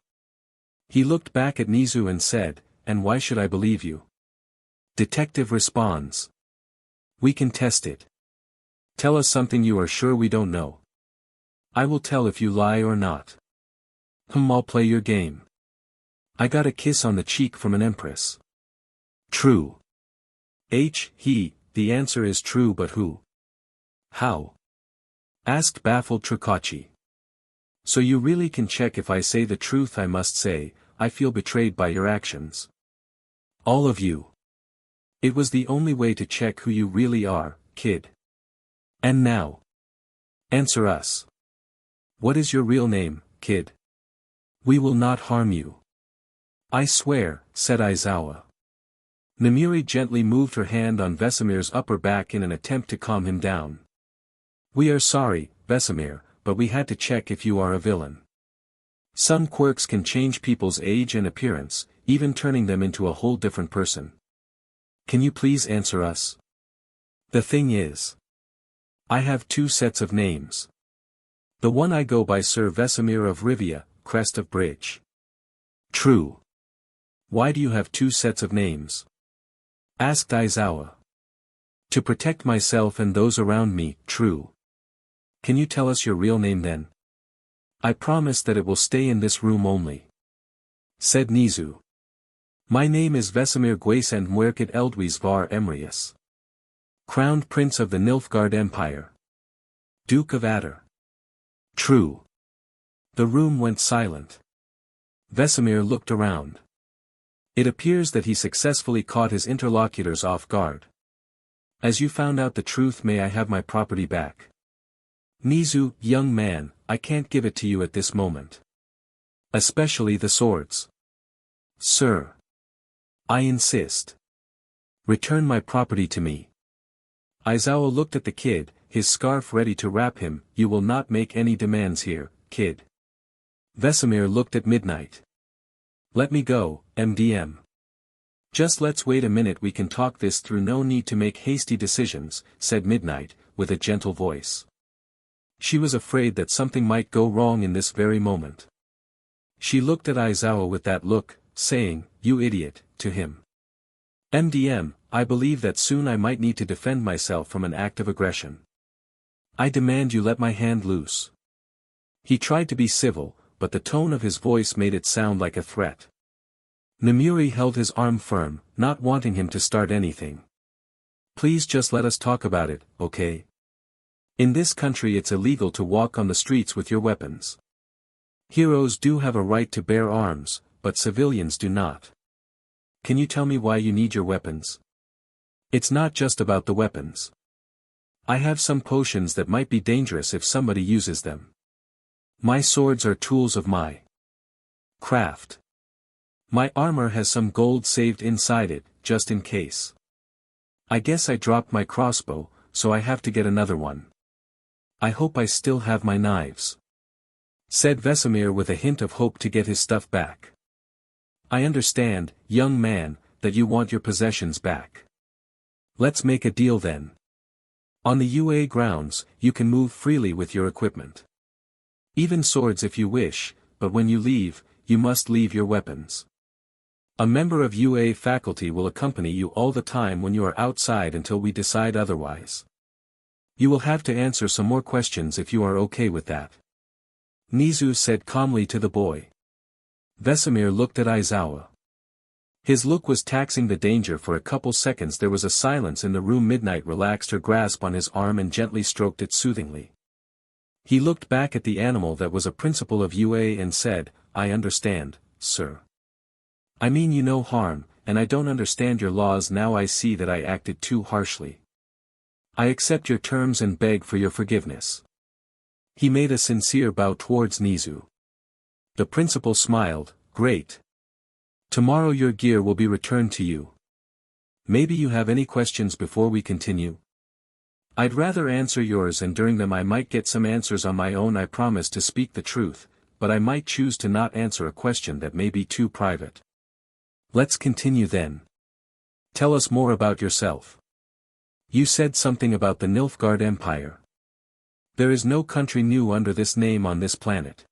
He looked back at Nizu and said, "And why should I believe you?" Detective responds. "We can test it. Tell us something you are sure we don't know. I will tell if you lie or not." I'll play your game. I got a kiss on the cheek from an empress. True. The answer is true, but who? How? Asked baffled Trikachi. So you really can check if I say the truth? I must say, I feel betrayed by your actions. All of you. It was the only way to check who you really are, kid. And now? Answer us. What is your real name, kid? We will not harm you. I swear, said Aizawa. Namiri gently moved her hand on Vesameir's upper back in an attempt to calm him down. We are sorry, Vesameir, but we had to check if you are a villain. Some quirks can change people's age and appearance, even turning them into a whole different person. Can you please answer us? The thing is, I have 2 sets of names. The one I go by Sir Vesameir of Rivia, Crest of Bridge. True. Why do you have 2 sets of names? Asked Aizawa. To protect myself and those around me, true. Can you tell us your real name then? I promise that it will stay in this room only. Said Nizu. My name is Vesameir Gwasand Muerkid Eldwys var Emrius. Crowned Prince of the Nilfgaard Empire. Duke of Adder. True. The room went silent. Vesameir looked around. It appears that he successfully caught his interlocutors off guard. As you found out the truth, may I have my property back? Nizu, young man, I can't give it to you at this moment. Especially the swords. Sir. I insist. Return my property to me. Aizawa looked at the kid, his scarf ready to wrap him. You will not make any demands here, kid. Vesameir looked at Midnight. Let me go, MDM. Just let's wait a minute, we can talk this through, no need to make hasty decisions, said Midnight, with a gentle voice. She was afraid that something might go wrong in this very moment. She looked at Aizawa with that look, saying, you idiot, to him. MDM, I believe that soon I might need to defend myself from an act of aggression. I demand you let my hand loose. He tried to be civil, but the tone of his voice made it sound like a threat. Namiri held his arm firm, not wanting him to start anything. Please just let us talk about it, okay? In this country it's illegal to walk on the streets with your weapons. Heroes do have a right to bear arms, but civilians do not. Can you tell me why you need your weapons? It's not just about the weapons. I have some potions that might be dangerous if somebody uses them. My swords are tools of my craft. My armor has some gold saved inside it, just in case. I guess I dropped my crossbow, so I have to get another one. I hope I still have my knives. Said Vesameir with a hint of hope to get his stuff back. I understand, young man, that you want your possessions back. Let's make a deal then. On the UA grounds, you can move freely with your equipment. Even swords if you wish, but when you leave, you must leave your weapons. A member of UA faculty will accompany you all the time when you are outside until we decide otherwise. You will have to answer some more questions if you are okay with that. Nizu said calmly to the boy. Vesameir looked at Aizawa. His look was taxing the danger. For a couple seconds there was a silence in the room. Midnight relaxed her grasp on his arm and gently stroked it soothingly. He looked back at the animal that was a principal of UA and said, I understand, sir. I mean you no harm, and I don't understand your laws now. I see that I acted too harshly. I accept your terms and beg for your forgiveness. He made a sincere bow towards Nizu. The principal smiled, great. Tomorrow your gear will be returned to you. Maybe you have any questions before we continue? I'd rather answer yours, and during them I might get some answers on my own. I promise to speak the truth, but I might choose to not answer a question that may be too private. Let's continue then. Tell us more about yourself. You said something about the Nilfgaard Empire. There is no country new under this name on this planet.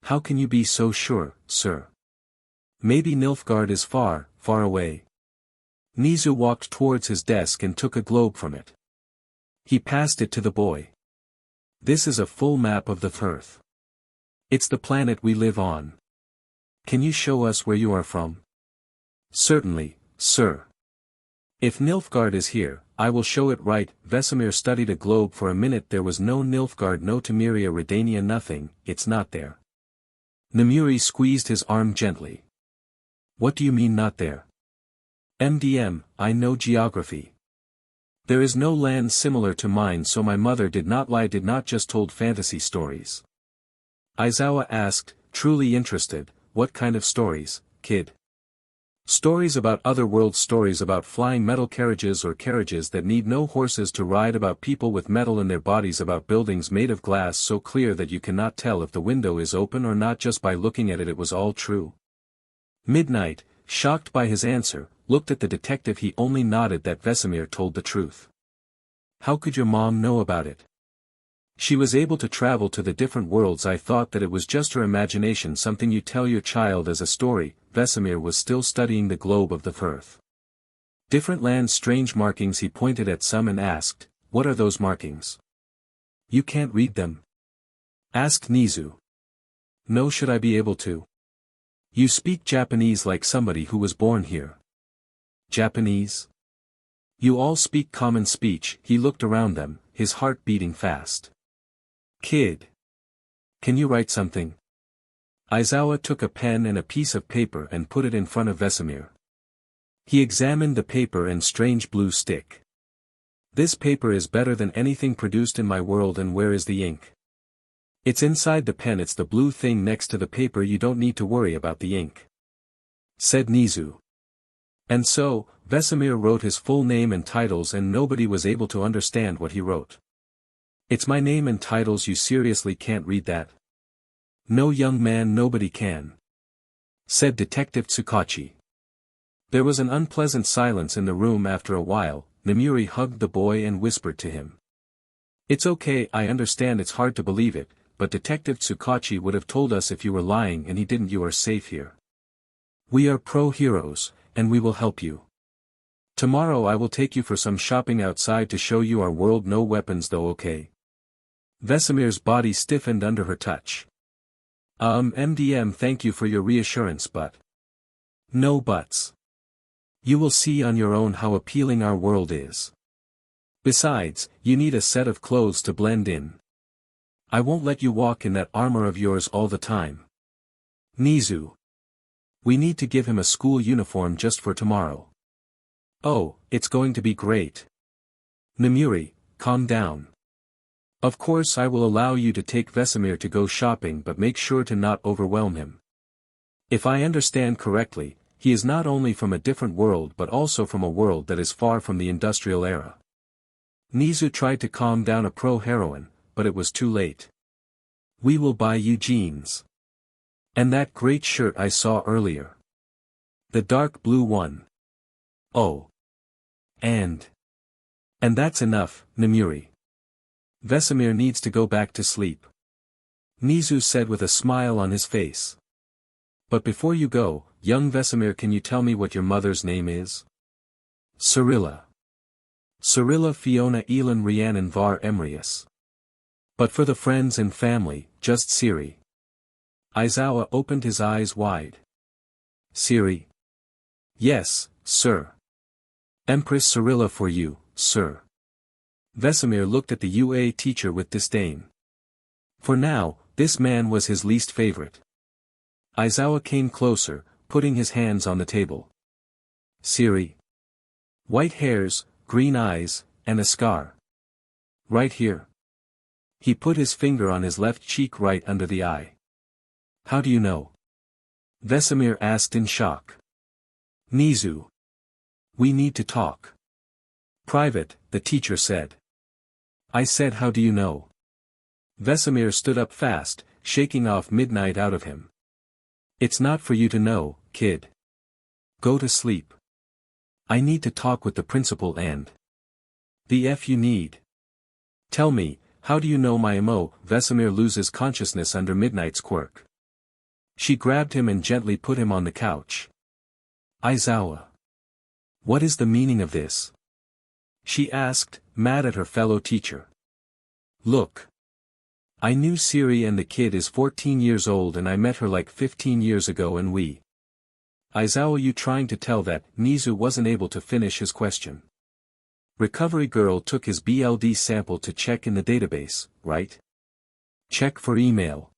How can you be so sure, sir? Maybe Nilfgaard is far, far away. Nizu walked towards his desk and took a globe from it. He passed it to the boy. This is a full map of the Earth. It's the planet we live on. Can you show us where you are from? Certainly, sir. If Nilfgaard is here, I will show it right. Vesameir studied a globe for a minute. There was no Nilfgaard, no Temeria, Redania, nothing. It's not there. Nemuri squeezed his arm gently. What do you mean not there? MDM, I know geography. There is no land similar to mine, so my mother did not lie, did not just told fantasy stories. Aizawa asked, truly interested, what kind of stories, kid? Stories about other worlds, stories about flying metal carriages or carriages that need no horses to ride, about people with metal in their bodies, about buildings made of glass so clear that you cannot tell if the window is open or not just by looking at it. It was all true. Midnight, shocked by his answer, looked at the detective. He only nodded that Vesameir told the truth. How could your mom know about it? She was able to travel to the different worlds. I thought that it was just her imagination, something you tell your child as a story. Vesameir was still studying the globe of the Earth. Different lands, strange markings. He pointed at some and asked, what are those markings? You can't read them? Asked Nizu. No, should I be able to? You speak Japanese like somebody who was born here. Japanese? You all speak common speech. He looked around them, his heart beating fast. Kid. Can you write something? Aizawa took a pen and a piece of paper and put it in front of Vesameir. He examined the paper and strange blue stick. This paper is better than anything produced in my world. And where is the ink? It's inside the pen. It's the blue thing next to the paper. You don't need to worry about the ink, said Nizu. And so, Vesameir wrote his full name and titles, and nobody was able to understand what he wrote. It's my name and titles. You seriously can't read that? No, young man, nobody can, said Detective Tsukachi. There was an unpleasant silence in the room. After a while, Nemuri hugged the boy and whispered to him. It's okay, I understand it's hard to believe it, but Detective Tsukachi would have told us if you were lying, and he didn't. You are safe here. We are pro-heroes, and we will help you. Tomorrow I will take you for some shopping outside to show you our world. No weapons though, okay? Vesameir's body stiffened under her touch. MDM, thank you for your reassurance, but... No buts. You will see on your own how appealing our world is. Besides, you need a set of clothes to blend in. I won't let you walk in that armor of yours all the time. Nizu. We need to give him a school uniform just for tomorrow. Oh, it's going to be great. Nemuri, calm down. Of course I will allow you to take Vesameir to go shopping, but make sure to not overwhelm him. If I understand correctly, he is not only from a different world but also from a world that is far from the industrial era. Nizu tried to calm down a pro-heroine, but it was too late. We will buy you jeans. And that great shirt I saw earlier. The dark blue one. Oh. And that's enough, Nemuri. Vesameir needs to go back to sleep. Nizu said with a smile on his face. But before you go, young Vesameir, can you tell me what your mother's name is? Cirilla. Cirilla Fiona Elan Rhiannon var Emrius. But for the friends and family, just Ciri. Aizawa opened his eyes wide. Ciri? Yes, sir. Empress Cirilla for you, sir. Vesameir looked at the UA teacher with disdain. For now, this man was his least favorite. Aizawa came closer, putting his hands on the table. Ciri. White hairs, green eyes, and a scar. Right here. He put his finger on his left cheek right under the eye. How do you know? Vesameir asked in shock. Nizu. We need to talk. Private, the teacher said. I said how do you know? Vesameir stood up fast, shaking off midnight out of him. It's not for you to know, kid. Go to sleep. I need to talk with the principal and... The F you need. Tell me, how do you know my MO? Vesameir loses consciousness under Midnight's quirk. She grabbed him and gently put him on the couch. Aizawa. What is the meaning of this? She asked, mad at her fellow teacher. Look. I knew Ciri and the kid is 14 years old and I met her like 15 years ago and we... Aizawa, you trying to tell that? Nizu wasn't able to finish his question. Recovery girl took his BLD sample to check in the database, right? Check for email.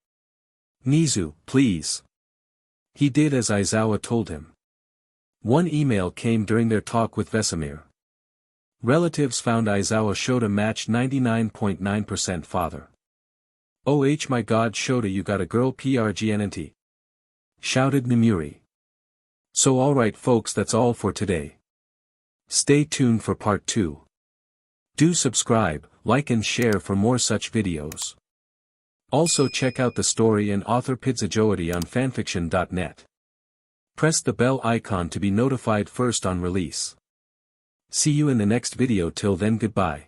Nizu, please. He did as Aizawa told him. One email came during their talk with Vesameir. Relatives found Aizawa Shota matched 99.9% father. Oh my god Shota, you got a girl PRGNNT. Shouted Nimuri. So alright folks, that's all for today. Stay tuned for part 2. Do subscribe, like and share for more such videos. Also check out the story and author Pidzejowaty on FANFICTIONnet. Press the bell icon to be notified first on release. See you in the next video. Till then, goodbye.